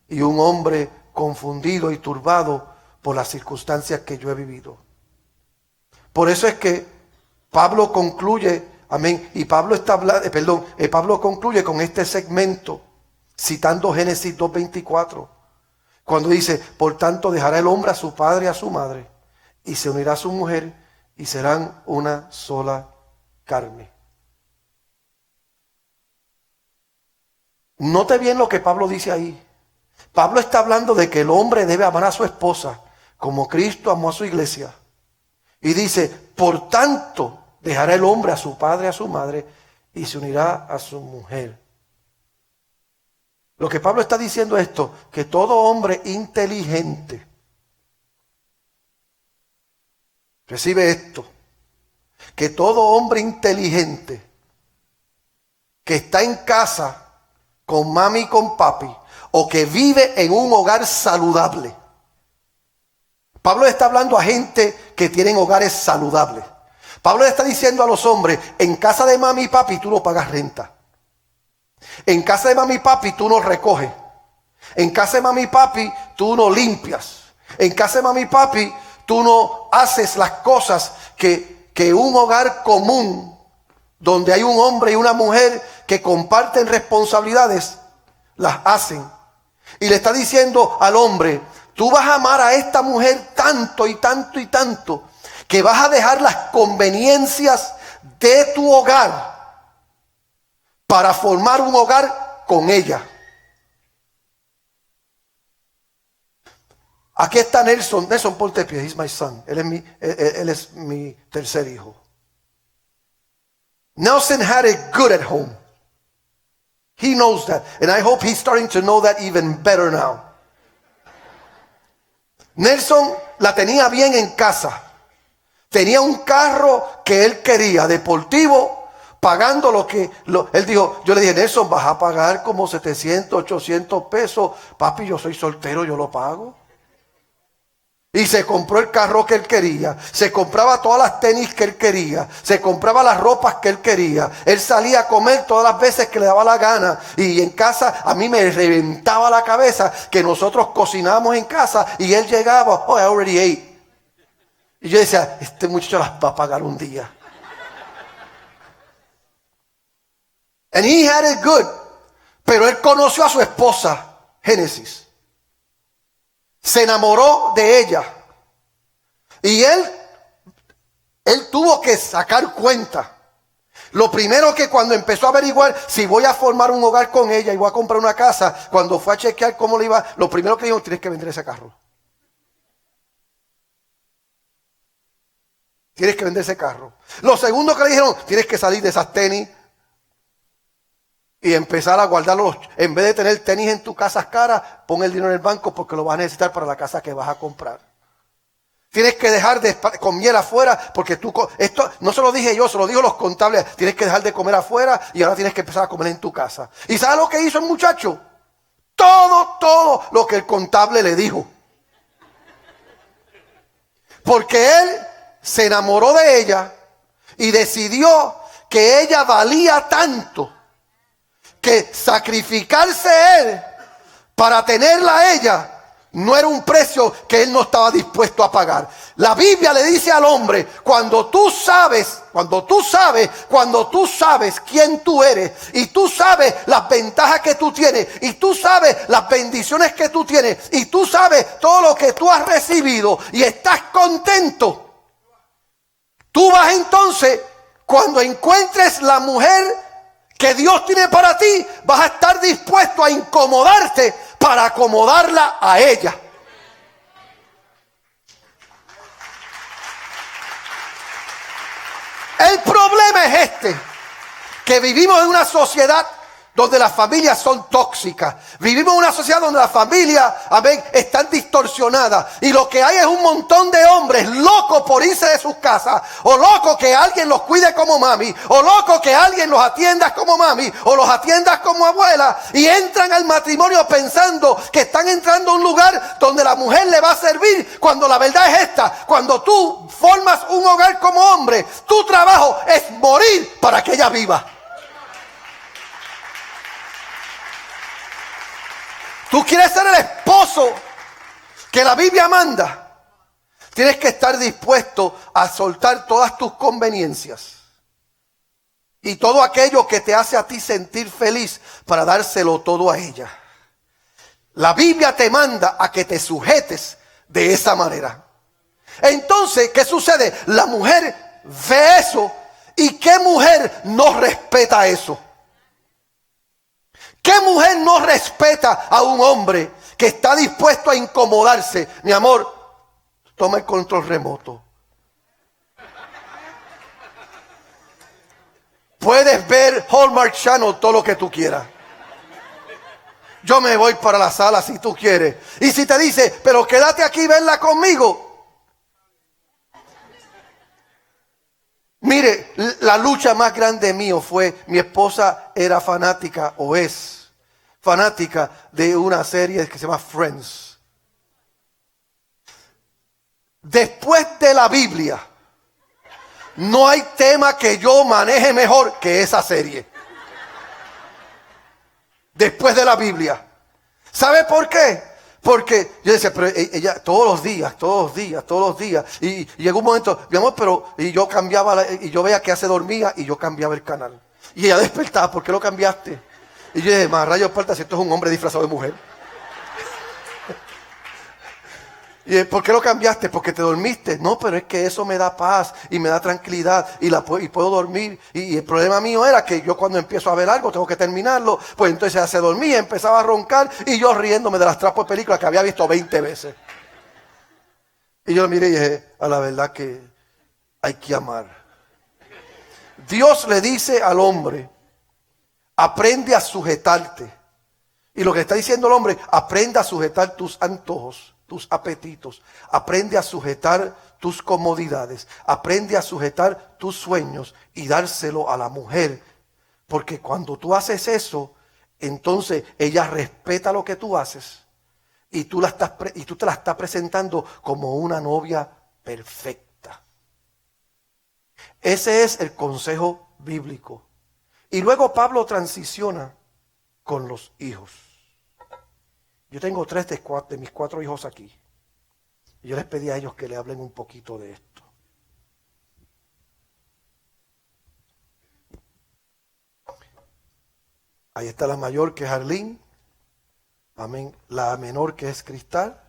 Speaker 1: y un hombre confundido y turbado por las circunstancias que yo he vivido. Por eso es que Pablo concluye, amén, y Pablo está hablando, Pablo concluye con este segmento citando Génesis 2:24, cuando dice: por tanto dejará el hombre a su padre y a su madre, y se unirá a su mujer, y serán una sola carne. Note bien lo que Pablo dice ahí. Pablo está hablando de que el hombre debe amar a su esposa como Cristo amó a su iglesia. Y dice: por tanto dejará el hombre a su padre y a su madre, y se unirá a su mujer. Lo que Pablo está diciendo es esto: que todo hombre inteligente recibe esto, que todo hombre inteligente que está en casa con mami y con papi, o que vive en un hogar saludable. Pablo está hablando a gente que tienen hogares saludables. Pablo le está diciendo a los hombres: en casa de mami y papi tú no pagas renta. En casa de mami y papi tú no recoges. En casa de mami y papi tú no limpias. En casa de mami y papi tú no haces las cosas que un hogar común, donde hay un hombre y una mujer que comparten responsabilidades, las hacen. Y le está diciendo al hombre: tú vas a amar a esta mujer tanto y tanto y tanto, que vas a dejar las conveniencias de tu hogar para formar un hogar con ella. Aquí está Nelson. Nelson, ponte de pie. He's my son. Él es mi tercer hijo. Nelson had it good at home. He knows that. And I hope he's starting to know that even better now. Nelson la tenía bien en casa. Tenía un carro que él quería, deportivo, pagando él dijo, yo le dije: Nelson, vas a pagar como 700, 800 pesos. Papi, yo soy soltero, yo lo pago. Y se compró el carro que él quería, se compraba todas las tenis que él quería, se compraba las ropas que él quería. Él salía a comer todas las veces que le daba la gana. Y en casa a mí me reventaba la cabeza que nosotros cocinábamos en casa y él llegaba: oh, I already ate. Y yo decía: este muchacho las va a pagar un día. And he had it good. Pero él conoció a su esposa, Génesis. Se enamoró de ella. Y él tuvo que sacar cuenta. Lo primero que cuando empezó a averiguar si voy a formar un hogar con ella y voy a comprar una casa, cuando fue a chequear cómo le iba, lo primero que dijo: tienes que vender ese carro. Tienes que vender ese carro. Lo segundo que le dijeron: tienes que salir de esas tenis y empezar a guardarlos. En vez de tener tenis en tu casa caras, pon el dinero en el banco porque lo vas a necesitar para la casa que vas a comprar. Tienes que dejar de comer afuera porque esto no se lo dije yo, se lo dijo los contables. Tienes que dejar de comer afuera y ahora tienes que empezar a comer en tu casa. ¿Y sabes lo que hizo el muchacho? Todo lo que el contable le dijo. Porque él se enamoró de ella y decidió que ella valía tanto que sacrificarse él para tenerla a ella no era un precio que él no estaba dispuesto a pagar. La Biblia le dice al hombre: cuando tú sabes quién tú eres, y tú sabes las ventajas que tú tienes, y tú sabes las bendiciones que tú tienes, y tú sabes todo lo que tú has recibido y estás contento, tú vas entonces, cuando encuentres la mujer que Dios tiene para ti, vas a estar dispuesto a incomodarte para acomodarla a ella. El problema es que vivimos en una sociedad donde las familias son tóxicas. Vivimos en una sociedad donde las familias, amén, están distorsionadas. Y lo que hay es un montón de hombres locos por irse de sus casas. O locos que alguien los cuide como mami. O locos que alguien los atienda como mami. O los atienda como abuela. Y entran al matrimonio pensando que están entrando a un lugar donde la mujer le va a servir. Cuando la verdad es esta: cuando tú formas un hogar como hombre, tu trabajo es morir para que ella viva. Tú quieres ser el esposo que la Biblia manda. Tienes que estar dispuesto a soltar todas tus conveniencias y todo aquello que te hace a ti sentir feliz para dárselo todo a ella. La Biblia te manda a que te sujetes de esa manera. Entonces, ¿qué sucede? La mujer ve eso, y ¿qué mujer no respeta eso? ¿Qué mujer no respeta a un hombre que está dispuesto a incomodarse? Mi amor, toma el control remoto. Puedes ver Hallmark Channel todo lo que tú quieras. Yo me voy para la sala si tú quieres. Y si te dice, pero quédate aquí y verla conmigo. Mire, la lucha más grande mío fue, mi esposa era fanática, o es fanática de una serie que se llama Friends. Después de la Biblia, no hay tema que yo maneje mejor que esa serie. Después de la Biblia. ¿Sabe por qué? Porque yo decía, pero ella todos los días. Y llegó un momento, mi amor, pero y yo cambiaba, y yo veía que ella se dormía y yo cambiaba el canal. Y ella despertaba, ¿por qué lo cambiaste? Y yo dije, más rayos parta, si esto es un hombre disfrazado de mujer. Y ¿por qué lo cambiaste? Porque te dormiste. No, pero es que eso me da paz y me da tranquilidad y puedo dormir. Y el problema mío era que yo cuando empiezo a ver algo tengo que terminarlo. Pues entonces ella se dormía, empezaba a roncar y yo riéndome de las trapos de películas que había visto 20 veces. Y yo miré y dije, a la verdad que hay que amar. Dios le dice al hombre, aprende a sujetarte. Y lo que está diciendo el hombre, aprende a sujetar tus antojos, tus apetitos, aprende a sujetar tus comodidades, aprende a sujetar tus sueños y dárselo a la mujer, porque cuando tú haces eso, entonces ella respeta lo que tú haces y tú te la estás presentando como una novia perfecta. Ese es el consejo bíblico. Y luego Pablo transiciona con los hijos. Yo tengo 3 de mis 4 hijos aquí. Y yo les pedí a ellos que le hablen un poquito de esto. Ahí está la mayor, que es Arlene. Amén. La menor, que es Cristal.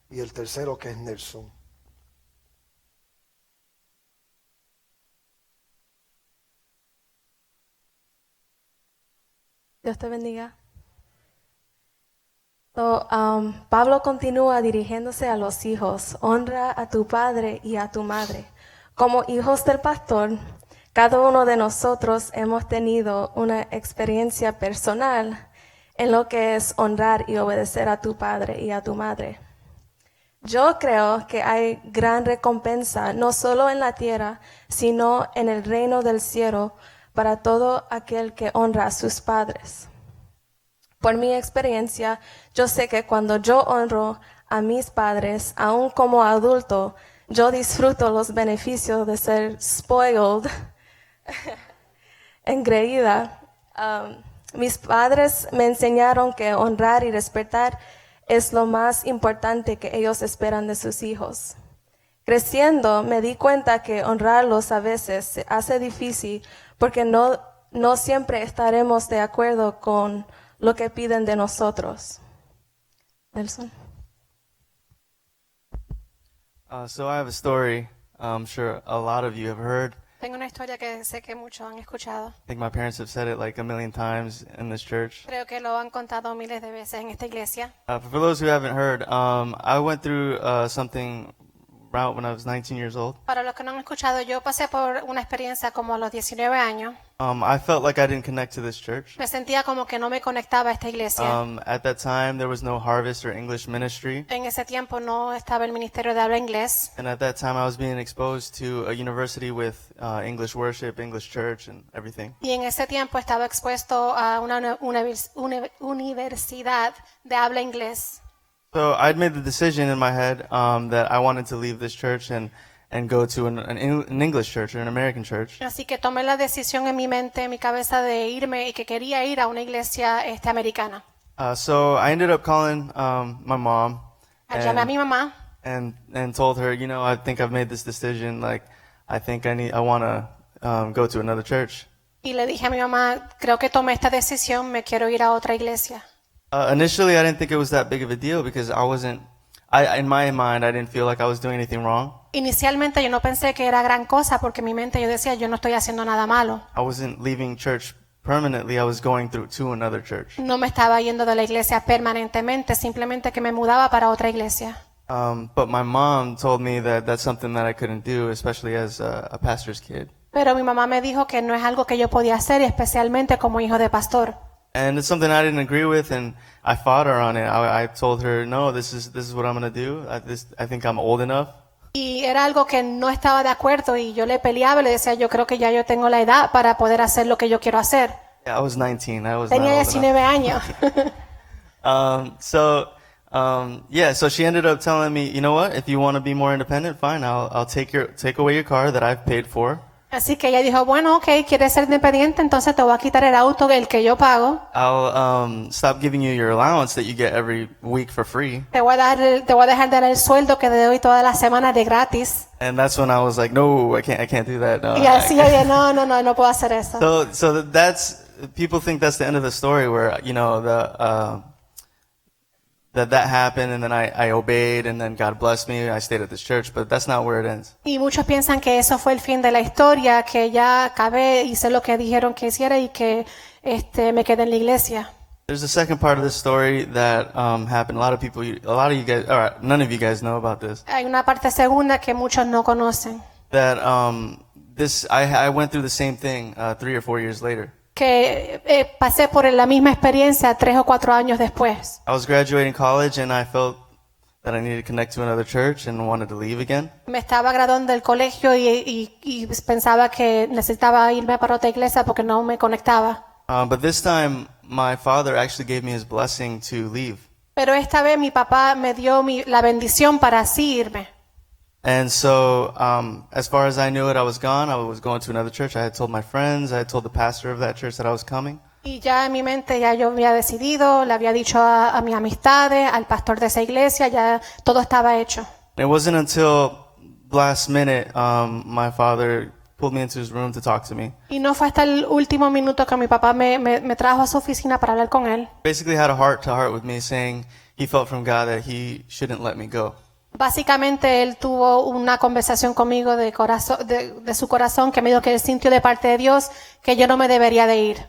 Speaker 1: Y el tercero, que es Nelson.
Speaker 3: Dios te bendiga. Pablo continúa dirigiéndose a los hijos. Honra a tu padre y a tu madre. Como hijos del pastor, cada uno de nosotros hemos tenido una experiencia personal en lo que es honrar y obedecer a tu padre y a tu madre. Yo creo que hay gran recompensa, no solo en la tierra, sino en el reino del cielo, para todo aquel que honra a sus padres. Por mi experiencia, yo sé que cuando yo honro a mis padres, aún como adulto, yo disfruto los beneficios de ser spoiled, engreída. Mis padres me enseñaron que honrar y respetar es lo más importante que ellos esperan de sus hijos. Creciendo, me di cuenta que honrarlos a veces se hace difícil porque no siempre estaremos de acuerdo con lo que piden de nosotros. Nelson.
Speaker 4: So I have a story I'm sure a lot of you have heard.
Speaker 5: Tengo una historia que sé que muchos han escuchado.
Speaker 4: I think my parents have said it like a million times in this church.
Speaker 5: Creo que lo han contado miles de veces en esta iglesia.
Speaker 4: But for those who haven't heard, I went through something route when I was 19 years old.
Speaker 5: Para los que no han escuchado, yo pasé por una experiencia como a los 19 años.
Speaker 4: I felt like I didn't connect to this church.
Speaker 5: Me sentía como que no me conectaba a esta iglesia.
Speaker 4: At that time, there was no Harvest or English ministry.
Speaker 5: En ese tiempo no estaba el ministerio de habla inglés.
Speaker 4: And at that time, I was being exposed to a university with English worship, English church, and everything.
Speaker 5: Y en ese tiempo estaba expuesto a una universidad de habla inglés.
Speaker 4: So I'd made the decision in my head that I wanted to leave this church and go to an English church or an American church.
Speaker 5: Así que tomé la decisión en mi mente, en mi cabeza, de irme y que quería ir a una iglesia americana.
Speaker 4: So I ended up calling my mom.
Speaker 5: Llamé a mi mamá
Speaker 4: and told her, you know, I think I've made this decision. Like, I want to go to another church.
Speaker 5: Y le dije a mi mamá, creo que tomé esta decisión, me quiero ir a otra iglesia.
Speaker 4: Initially, I didn't think it was that big of a deal because in my mind, I didn't feel like I was doing anything wrong.
Speaker 5: Inicialmente yo no pensé que era gran cosa porque en mi mente yo decía, yo no estoy haciendo nada malo.
Speaker 4: I wasn't leaving church permanently. I was going to another church.
Speaker 5: No me estaba yendo de la iglesia permanentemente, simplemente que me mudaba para otra iglesia.
Speaker 4: But my mom told me that that's something that I couldn't do, especially as a pastor's kid.
Speaker 5: Pero mi mamá me dijo que no es algo que yo podía hacer, especialmente como hijo de pastor.
Speaker 4: And it's something I didn't agree with, and I fought her on it. I told her, no, this is what I'm going to do. I think I'm old enough.
Speaker 5: Y era algo que no estaba de acuerdo y yo le peleaba y le decía, yo creo que ya yo tengo la edad para poder hacer lo que yo quiero hacer.
Speaker 4: Yeah, I was 19. I was
Speaker 5: Tenía
Speaker 4: not old enough.
Speaker 5: 19 años.
Speaker 4: So she ended up telling me, you know what? If you want to be more independent, fine. I'll take away your car that I've paid for.
Speaker 5: Así que ella dijo, bueno, ok, quieres ser independiente, entonces te voy a quitar el auto, el que yo pago.
Speaker 4: I'll stop giving you your allowance that you get every week for free.
Speaker 5: Te voy a dejar dar el sueldo que te doy todas las semanas de gratis.
Speaker 4: And that's when I was like, no, I can't do that. No,
Speaker 5: Y así yo dije, no puedo hacer eso.
Speaker 4: So people think that's the end of the story where, you know, that happened and then I obeyed and then God blessed me. I stayed at this church, but that's not where it ends.
Speaker 5: Y muchos piensan que eso fue el fin de la historia, que ya acabé, hice lo que dijeron que hiciera y que me quedé en la iglesia.
Speaker 4: There's a second part of this story that happened. A lot of you guys, or none of you guys know about this.
Speaker 5: Hay una parte segunda que muchos no conocen.
Speaker 4: That I went through the same thing 3 or 4 years later.
Speaker 5: Que pasé por la misma experiencia 3 o 4 años después.
Speaker 4: I was graduating college and I felt that I needed to connect to another church and wanted to leave again.
Speaker 5: Me estaba graduando del colegio y pensaba que necesitaba irme para otra iglesia porque no me conectaba.
Speaker 4: But this time, my father actually gave me his blessing to leave.
Speaker 5: Pero esta vez mi papá me dio la bendición para así irme.
Speaker 4: And so, as far as I knew it, I was gone. I was going to another church. I had told my friends, I had told the pastor of that church that I was coming.
Speaker 5: Y ya en mi mente ya yo había decidido, le había dicho a mis amistades, al pastor de esa iglesia, ya todo estaba hecho.
Speaker 4: It wasn't until last minute, my father pulled me into his room to talk to me.
Speaker 5: Y no fue hasta el último minuto que mi papá me trajo a su oficina para hablar con él.
Speaker 4: Basically had a heart-to-heart with me saying he felt from God that he shouldn't let me go.
Speaker 5: Básicamente él tuvo una conversación conmigo de su corazón que me dijo que él sintió de parte de Dios que yo no me debería de ir.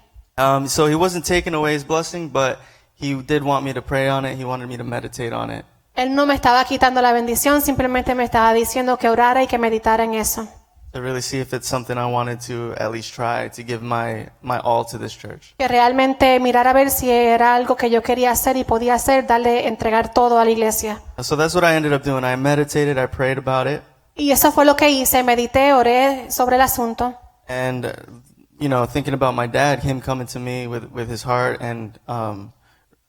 Speaker 4: So he wasn't taking away his blessing, but he did want me to pray on it. He wanted me to meditate on it.
Speaker 5: Él no me estaba quitando la bendición, simplemente me estaba diciendo que orara y que meditara en eso.
Speaker 4: To really see if it's something I wanted to at least try to give my all to this church.
Speaker 5: Que realmente mirar a ver si era algo que yo quería hacer y podía hacer, entregar todo a la iglesia.
Speaker 4: So that's what I ended up doing. I meditated, I prayed about it.
Speaker 5: Y eso fue lo que hice, medité, oré sobre el asunto.
Speaker 4: And, you know, thinking about my dad, him coming to me with his heart, and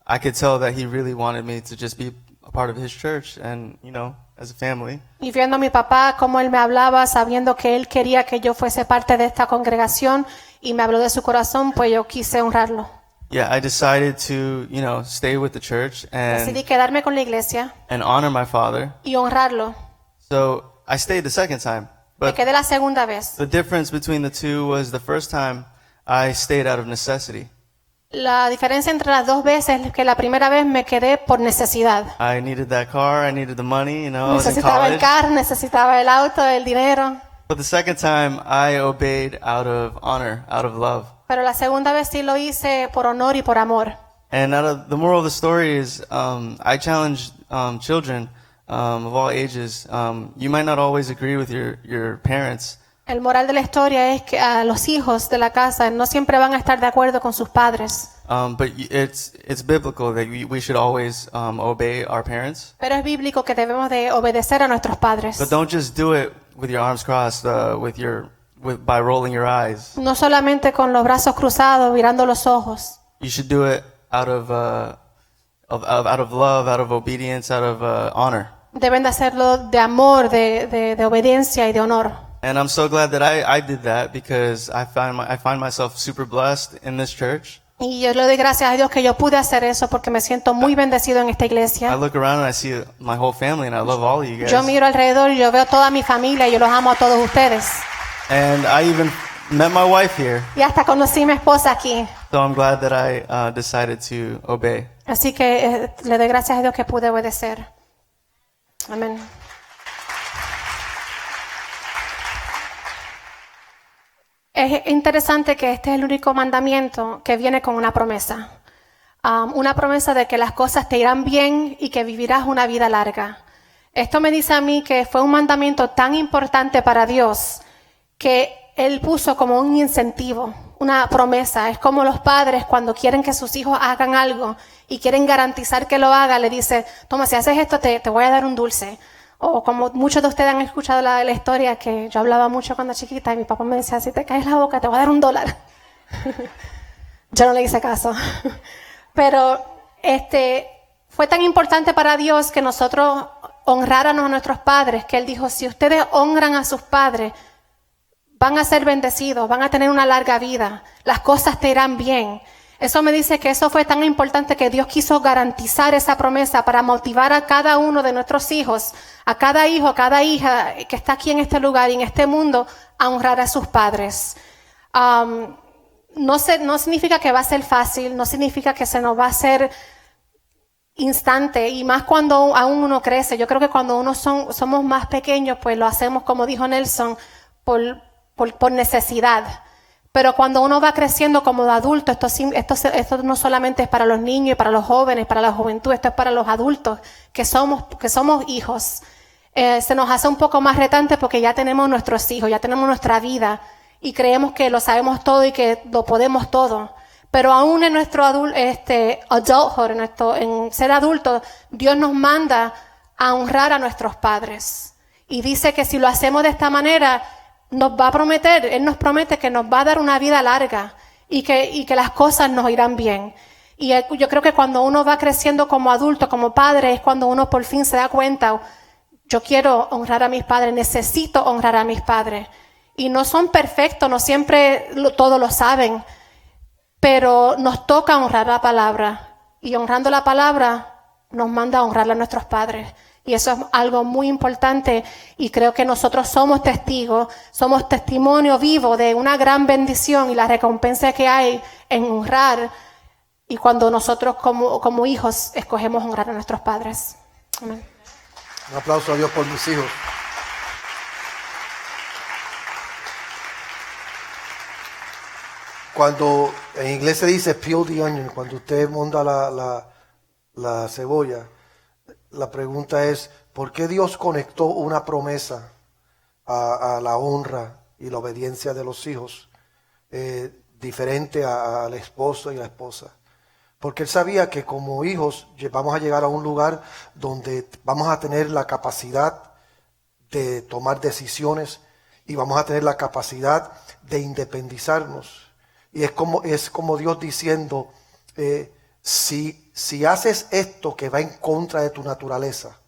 Speaker 4: I could tell that he really wanted me to just be a part of his church and, you know, as a family.
Speaker 5: Y viendo a mi papá, cómo él me hablaba, sabiendo que él quería que yo fuese parte de esta congregación y me habló de su corazón, pues yo quise honrarlo.
Speaker 4: Yeah, I decided to, you know, stay with the church
Speaker 5: Decidí quedarme con la iglesia
Speaker 4: and honor my father.
Speaker 5: y honrarlo.
Speaker 4: So I stayed the second time.
Speaker 5: Me
Speaker 4: But
Speaker 5: quedé la segunda vez.
Speaker 4: the difference between the two was the first time I stayed out of necessity.
Speaker 5: La diferencia entre las dos veces es que la primera vez me quedé por necesidad.
Speaker 4: I needed that car, I needed the money, you know, I was in
Speaker 5: Necesitaba el
Speaker 4: college.
Speaker 5: carro, necesitaba el auto, el dinero.
Speaker 4: But the second time I obeyed out of honor, out of love.
Speaker 5: Pero la segunda vez sí lo hice por honor y por amor.
Speaker 4: And the moral of the story is, I challenge children of all ages. You might not always agree with your parents,
Speaker 5: El moral de la historia es que a los hijos de la casa no siempre van a estar de acuerdo con sus padres.
Speaker 4: but it's biblical that we should always obey our parents.
Speaker 5: Pero es bíblico que debemos de obedecer a nuestros padres.
Speaker 4: But don't just do it with your arms crossed, by rolling your eyes.
Speaker 5: No solamente con los brazos cruzados, mirando los ojos.
Speaker 4: You should do it out of love, out of obedience, out of honor.
Speaker 5: Deben de hacerlo de amor, de obediencia y de honor.
Speaker 4: And I'm so glad that I did that because I find myself super blessed in this church.
Speaker 5: Y yo le doy gracias a Dios que yo pude hacer eso porque me siento muy bendecido en esta
Speaker 4: I
Speaker 5: iglesia.
Speaker 4: look around and I see my whole family, and I love all of you
Speaker 5: Yo
Speaker 4: guys.
Speaker 5: miro alrededor y yo veo toda mi familia y yo los amo a todos ustedes.
Speaker 4: And I even met my wife here,
Speaker 5: Y hasta conocí a mi esposa aquí.
Speaker 4: so I'm glad that I decided to obey.
Speaker 5: Así que le doy gracias a Dios que pude obedecer. Amén. Es interesante que este es el único mandamiento que viene con una promesa. Una promesa de que las cosas te irán bien y que vivirás una vida larga. Esto me dice a mí que fue un mandamiento tan importante para Dios que Él puso como un incentivo, una promesa. Es como los padres cuando quieren que sus hijos hagan algo y quieren garantizar que lo haga, le dice, toma, si haces esto te voy a dar un dulce. O como muchos de ustedes han escuchado la historia que yo hablaba mucho cuando chiquita y mi papá me decía, si te caes la boca te voy a dar $1. Yo no le hice caso. Pero fue tan importante para Dios que nosotros honráramos a nuestros padres, que Él dijo, si ustedes honran a sus padres, van a ser bendecidos, van a tener una larga vida, las cosas te irán bien. Eso me dice que eso fue tan importante que Dios quiso garantizar esa promesa para motivar a cada uno de nuestros hijos, a cada hijo, a cada hija que está aquí en este lugar y en este mundo, a honrar a sus padres. No significa que va a ser fácil, no significa que se nos va a hacer instante, y más cuando aún uno crece. Yo creo que cuando somos más pequeños, pues lo hacemos, como dijo Nelson, por necesidad. Pero cuando uno va creciendo como adulto, esto no solamente es para los niños y para los jóvenes, para la juventud, esto es para los adultos que somos hijos. Se nos hace un poco más retante porque ya tenemos nuestros hijos, ya tenemos nuestra vida y creemos que lo sabemos todo y que lo podemos todo. Pero aún en nuestro adulthood, en ser adultos, Dios nos manda a honrar a nuestros padres. Y dice que si lo hacemos de esta manera, nos va a prometer, Él nos promete que nos va a dar una vida larga y que las cosas nos irán bien. Y yo creo que cuando uno va creciendo como adulto, como padre, es cuando uno por fin se da cuenta, yo quiero honrar a mis padres, necesito honrar a mis padres. Y no son perfectos, no siempre todos lo saben, pero nos toca honrar la palabra. Y honrando la palabra nos manda a honrar a nuestros padres. Y eso es algo muy importante y creo que nosotros somos testigos, somos testimonio vivo de una gran bendición y la recompensa que hay en honrar y cuando nosotros como hijos escogemos honrar a nuestros padres. Amén.
Speaker 1: Un aplauso a Dios por mis hijos. Cuando en inglés se dice peel the onion, cuando usted monta la cebolla, la pregunta es, ¿por qué Dios conectó una promesa a la honra y la obediencia de los hijos diferente al esposo y la esposa? Porque Él sabía que como hijos vamos a llegar a un lugar donde vamos a tener la capacidad de tomar decisiones y vamos a tener la capacidad de independizarnos. Y es como Dios diciendo, si haces esto que va en contra de tu naturaleza,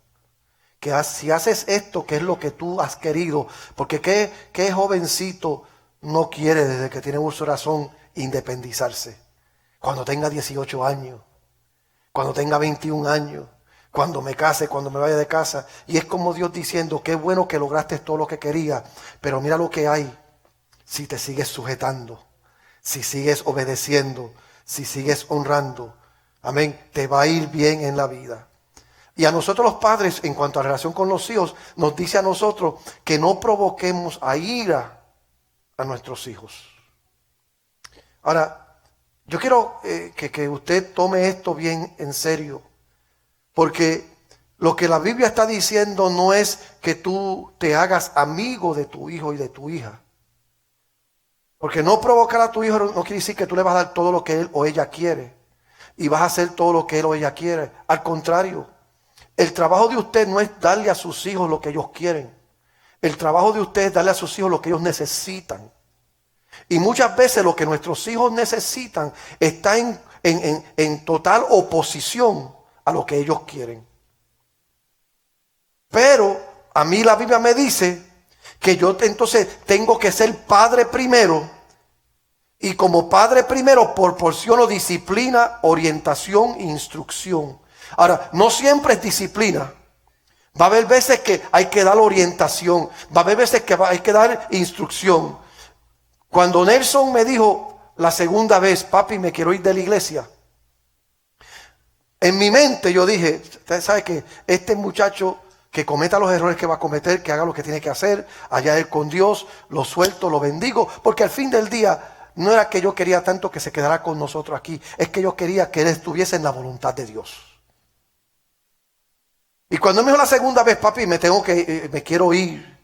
Speaker 1: si haces esto que es lo que tú has querido, porque ¿qué jovencito no quiere desde que tiene uso de razón independizarse? Cuando tenga 18 años, cuando tenga 21 años, cuando me case, cuando me vaya de casa. Y es como Dios diciendo, qué bueno que lograste todo lo que querías, pero mira lo que hay si te sigues sujetando, si sigues obedeciendo, si sigues honrando. Amén, te va a ir bien en la vida. Y a nosotros los padres, en cuanto a la relación con los hijos, nos dice a nosotros que no provoquemos a ira a nuestros hijos. Ahora, yo quiero que usted tome esto bien en serio, porque lo que la Biblia está diciendo no es que tú te hagas amigo de tu hijo y de tu hija. Porque no provocar a tu hijo no quiere decir que tú le vas a dar todo lo que él o ella quiere y vas a hacer todo lo que él o ella quiere. Al contrario, el trabajo de usted no es darle a sus hijos lo que ellos quieren. El trabajo de usted es darle a sus hijos lo que ellos necesitan. Y muchas veces lo que nuestros hijos necesitan está en total oposición a lo que ellos quieren. Pero a mí la Biblia me dice que yo entonces tengo que ser padre primero Y como padre primero proporciono disciplina, orientación e instrucción. Ahora, no siempre es disciplina. Va a haber veces que hay que dar orientación. Va a haber veces que hay que dar instrucción. Cuando Nelson me dijo la segunda vez, papi, me quiero ir de la iglesia. En mi mente yo dije, usted sabe que este muchacho que cometa los errores que va a cometer, que haga lo que tiene que hacer, allá él con Dios, lo suelto, lo bendigo, porque al fin del día no era que yo quería tanto que se quedara con nosotros aquí, es que yo quería que él estuviese en la voluntad de Dios. Y cuando me dijo la segunda vez, papi, me quiero ir.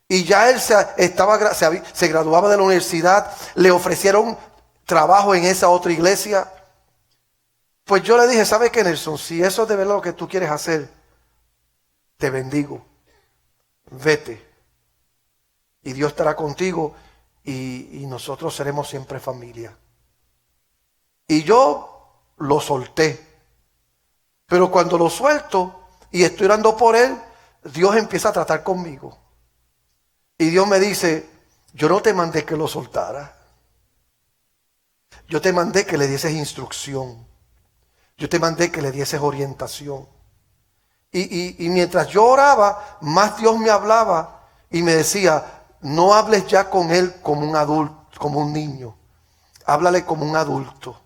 Speaker 1: Y ya él se graduaba de la universidad, le ofrecieron trabajo en esa otra iglesia. Pues yo le dije, ¿sabe qué, Nelson? Si eso es de verdad lo que tú quieres hacer, te bendigo. Vete. Y Dios estará contigo y nosotros seremos siempre familia. Y yo lo solté. Pero cuando lo suelto y estoy orando por él, Dios empieza a tratar conmigo. Y Dios me dice, yo no te mandé que lo soltara. Yo te mandé que le dieses instrucción. Yo te mandé que le dieses orientación. Y mientras yo oraba, más Dios me hablaba y me decía, no hables ya con él como un adulto, como un niño. Háblale como un adulto.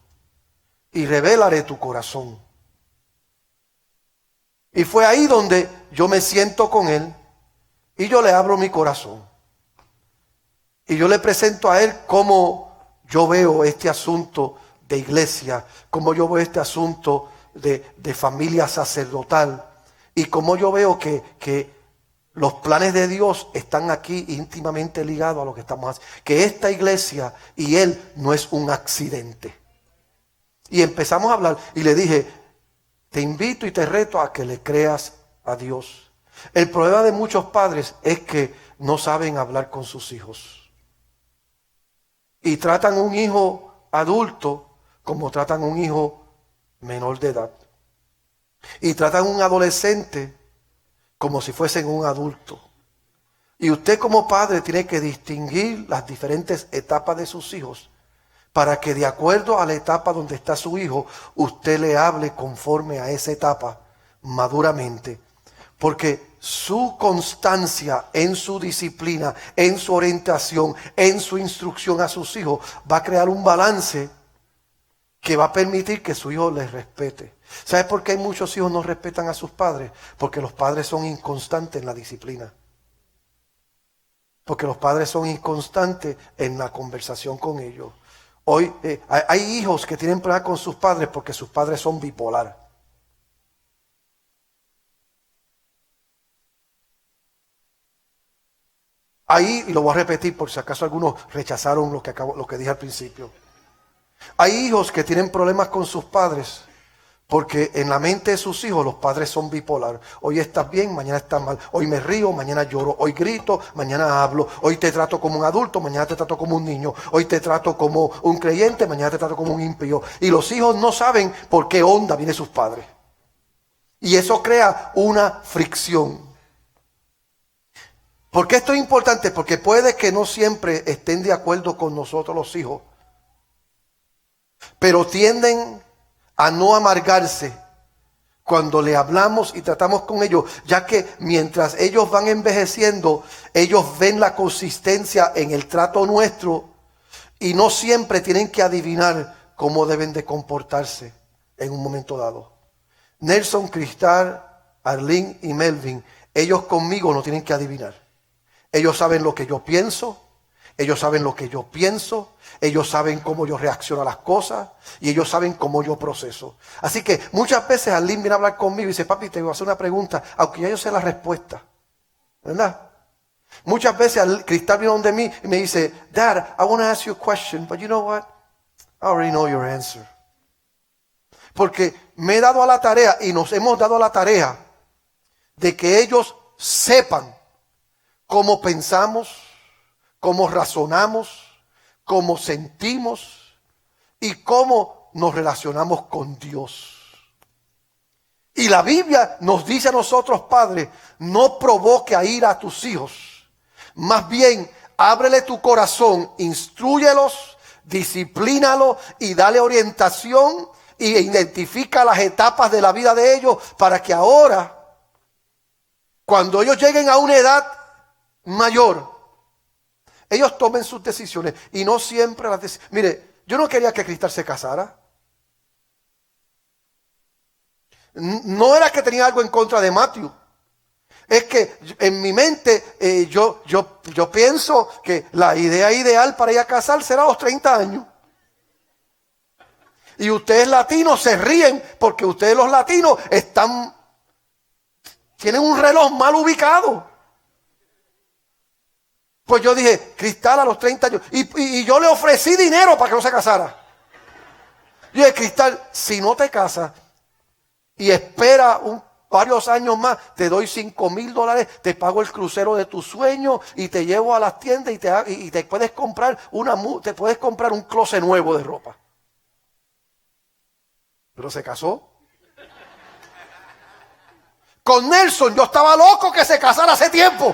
Speaker 1: Y revélaré tu corazón. Y fue ahí donde yo me siento con él y yo le abro mi corazón. Y yo le presento a él cómo yo veo este asunto de iglesia, cómo yo veo este asunto de familia sacerdotal y cómo yo veo que los planes de Dios están aquí íntimamente ligados a lo que estamos haciendo. Que esta iglesia y él no es un accidente. Y empezamos a hablar y le dije, te invito y te reto a que le creas a Dios. El problema de muchos padres es que no saben hablar con sus hijos. Y tratan a un hijo adulto como tratan a un hijo menor de edad. Y tratan a un adolescente como si fuesen un adulto. Y usted como padre tiene que distinguir las diferentes etapas de sus hijos para que de acuerdo a la etapa donde está su hijo, usted le hable conforme a esa etapa maduramente. Porque su constancia en su disciplina, en su orientación, en su instrucción a sus hijos, va a crear un balance que va a permitir que su hijo les respete. ¿Sabe por qué muchos hijos no respetan a sus padres? Porque los padres son inconstantes en la disciplina. Porque los padres son inconstantes en la conversación con ellos. Hoy hay hijos que tienen problemas con sus padres porque sus padres son bipolar. Ahí, y lo voy a repetir por si acaso algunos rechazaron lo que dije al principio. Hay hijos que tienen problemas con sus padres porque en la mente de sus hijos los padres son bipolar. Hoy estás bien, mañana estás mal. Hoy me río, mañana lloro. Hoy grito, mañana hablo. Hoy te trato como un adulto, mañana te trato como un niño. Hoy te trato como un creyente, mañana te trato como un impío. Y los hijos no saben por qué onda vienen sus padres. Y eso crea una fricción. ¿Por qué esto es importante? Porque puede que no siempre estén de acuerdo con nosotros los hijos, pero tienden a no amargarse cuando le hablamos y tratamos con ellos, ya que mientras ellos van envejeciendo, ellos ven la consistencia en el trato nuestro y no siempre tienen que adivinar cómo deben de comportarse en un momento dado. Nelson, Cristal, Arlene y Melvin, ellos conmigo no tienen que adivinar. Ellos saben lo que yo pienso, ellos saben lo que yo pienso, ellos saben cómo yo reacciono a las cosas y ellos saben cómo yo proceso. Así que muchas veces Arlene viene a hablar conmigo y dice, papi, te voy a hacer una pregunta, aunque ya yo sé la respuesta, ¿verdad? Muchas veces Cristal viene donde mí y me dice, Dad, I want to ask you a question, but you know what? I already know your answer. Porque me he dado a la tarea y nos hemos dado a la tarea de que ellos sepan cómo pensamos, cómo razonamos, cómo sentimos y cómo nos relacionamos con Dios. Y la Biblia nos dice a nosotros, padres, no provoque a ira a tus hijos. Más bien, ábrele tu corazón, instrúyelos, disciplínalo y dale orientación y identifica las etapas de la vida de ellos para que ahora, cuando ellos lleguen a una edad mayor, ellos tomen sus decisiones y no siempre las decisiones. Mire, yo no quería que Cristal se casara. No era que tenía algo en contra de Matthew. Es que en mi mente yo pienso que la idea ideal para ella casarse será a los 30 años. Y ustedes latinos se ríen porque ustedes los latinos tienen un reloj mal ubicado. Pues yo dije, Cristal a los 30 años. Y yo le ofrecí dinero para que no se casara. Yo dije, Cristal, si no te casas y espera varios años más, te doy $5,000, te pago el crucero de tus sueños y te llevo a las tiendas y te puedes comprar un closet nuevo de ropa. Pero se casó. Con Nelson yo estaba loco que se casara hace tiempo.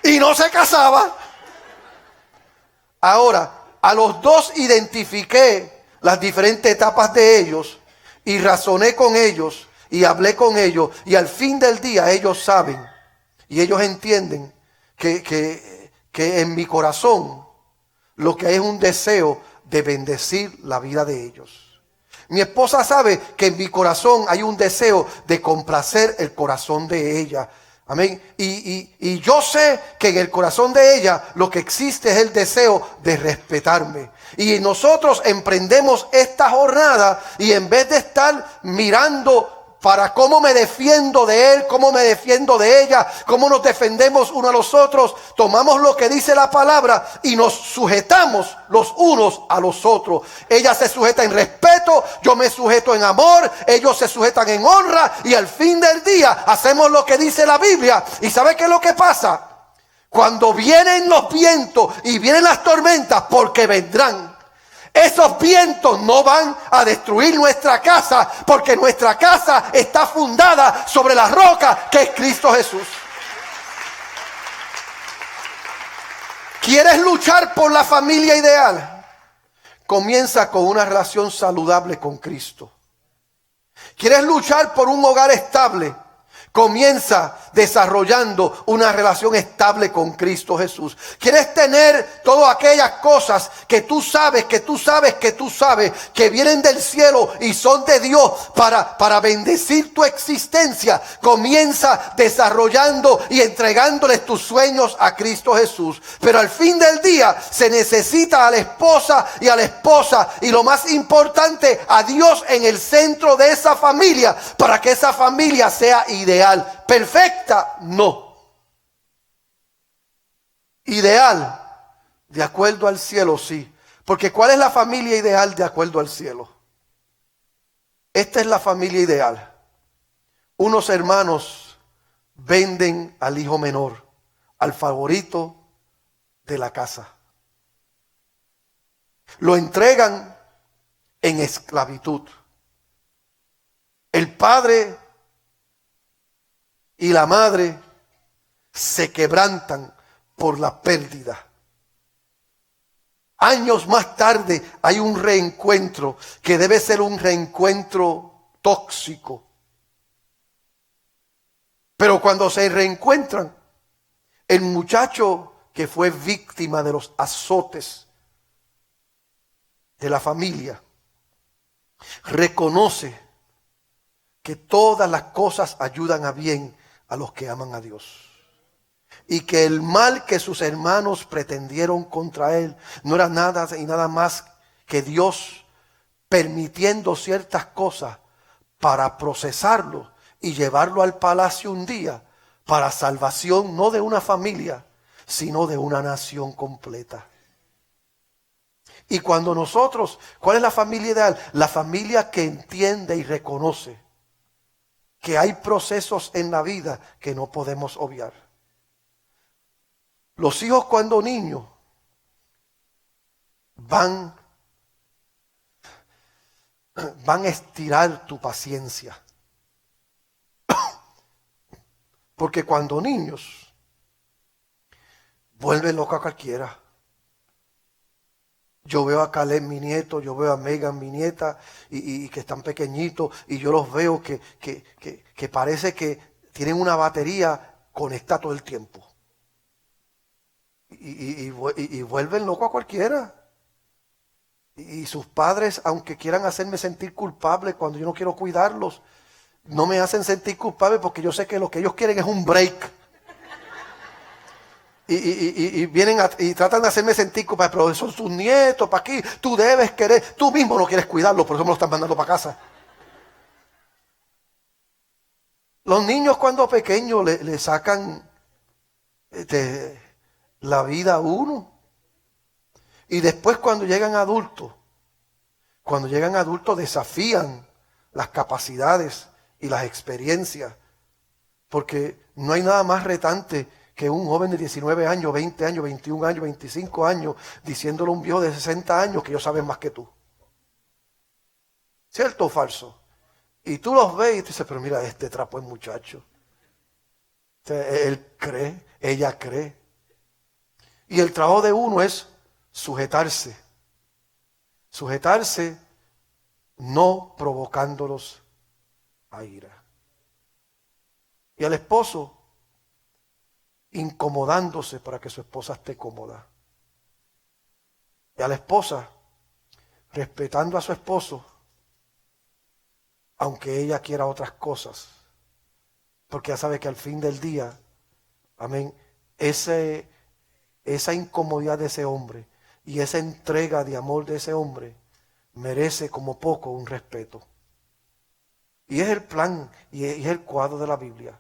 Speaker 1: Y no se casaba. Ahora, a los dos identifiqué las diferentes etapas de ellos y razoné con ellos y hablé con ellos y al fin del día ellos saben y ellos entienden que en mi corazón lo que hay es un deseo de bendecir la vida de ellos. Mi esposa sabe que en mi corazón hay un deseo de complacer el corazón de ella. Amén. Y yo sé que en el corazón de ella lo que existe es el deseo de respetarme. Y nosotros emprendemos esta jornada y en vez de estar mirando para cómo me defiendo de él, cómo me defiendo de ella, cómo nos defendemos unos a los otros, tomamos lo que dice la palabra y nos sujetamos los unos a los otros. Ella se sujeta en respeto, yo me sujeto en amor, ellos se sujetan en honra y al fin del día hacemos lo que dice la Biblia. ¿Y sabe qué es lo que pasa? Cuando vienen los vientos y vienen las tormentas, porque vendrán, esos vientos no van a destruir nuestra casa, porque nuestra casa está fundada sobre la roca que es Cristo Jesús. ¿Quieres luchar por la familia ideal? Comienza con una relación saludable con Cristo. ¿Quieres luchar por un hogar estable? Comienza desarrollando una relación estable con Cristo Jesús. ¿Quieres tener todas aquellas cosas que tú sabes que vienen del cielo y son de Dios para bendecir tu existencia? Comienza desarrollando y entregándoles tus sueños a Cristo Jesús. Pero al fin del día se necesita a la esposa y lo más importante, a Dios en el centro de esa familia para que esa familia sea ideal. Perfecta, no. Ideal, de acuerdo al cielo, sí. Porque ¿cuál es la familia ideal de acuerdo al cielo? Esta es la familia ideal. Unos hermanos venden al hijo menor, al favorito de la casa. Lo entregan en esclavitud. El padre y la madre se quebrantan por la pérdida. Años más tarde hay un reencuentro que debe ser un reencuentro tóxico. Pero cuando se reencuentran, el muchacho que fue víctima de los azotes de la familia reconoce que todas las cosas ayudan a bien a los que aman a Dios. Y que el mal que sus hermanos pretendieron contra él no era nada y nada más que Dios permitiendo ciertas cosas para procesarlo y llevarlo al palacio un día para salvación no de una familia, sino de una nación completa. Y cuando nosotros, ¿cuál es la familia ideal? La familia que entiende y reconoce que hay procesos en la vida que no podemos obviar. Los hijos cuando niños van a estirar tu paciencia. Porque cuando niños vuelve loco a cualquiera. Yo veo a Caleb, mi nieto, yo veo a Megan, mi nieta, y que están pequeñitos, y yo los veo que parece que tienen una batería conectada todo el tiempo. Y vuelven loco a cualquiera. Y sus padres, aunque quieran hacerme sentir culpable cuando yo no quiero cuidarlos, no me hacen sentir culpable porque yo sé que lo que ellos quieren es un break. Y vienen y tratan de hacerme sentir culpable, pero son sus nietos, para aquí, tú debes querer, tú mismo no quieres cuidarlos, por eso me lo están mandando para casa. Los niños cuando pequeños le sacan la vida a uno. Y después cuando llegan adultos desafían las capacidades y las experiencias. Porque no hay nada más retante que un joven de 19 años, 20 años, 21 años, 25 años, diciéndole a un viejo de 60 años que ellos saben más que tú. ¿Cierto o falso? Y tú los ves y te dices, pero mira, este trapo es muchacho. Él cree, ella cree. Y el trabajo de uno es sujetarse. Sujetarse no provocándolos a ira. Y al esposo incomodándose para que su esposa esté cómoda. Y a la esposa respetando a su esposo, aunque ella quiera otras cosas. Porque ya sabe que al fin del día, amén, esa incomodidad de ese hombre y esa entrega de amor de ese hombre merece como poco un respeto. Y es el plan y es el cuadro de la Biblia.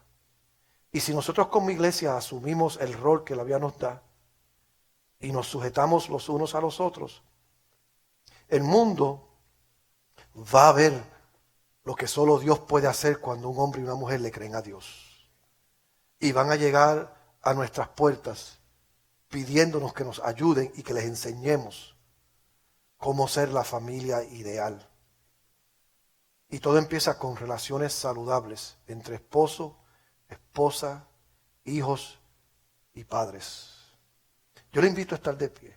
Speaker 1: Y si nosotros como iglesia asumimos el rol que la Biblia nos da y nos sujetamos los unos a los otros, el mundo va a ver lo que solo Dios puede hacer cuando un hombre y una mujer le creen a Dios. Y van a llegar a nuestras puertas pidiéndonos que nos ayuden y que les enseñemos cómo ser la familia ideal. Y todo empieza con relaciones saludables entre esposo, esposa, hijos y padres. Yo le invito a estar de pie.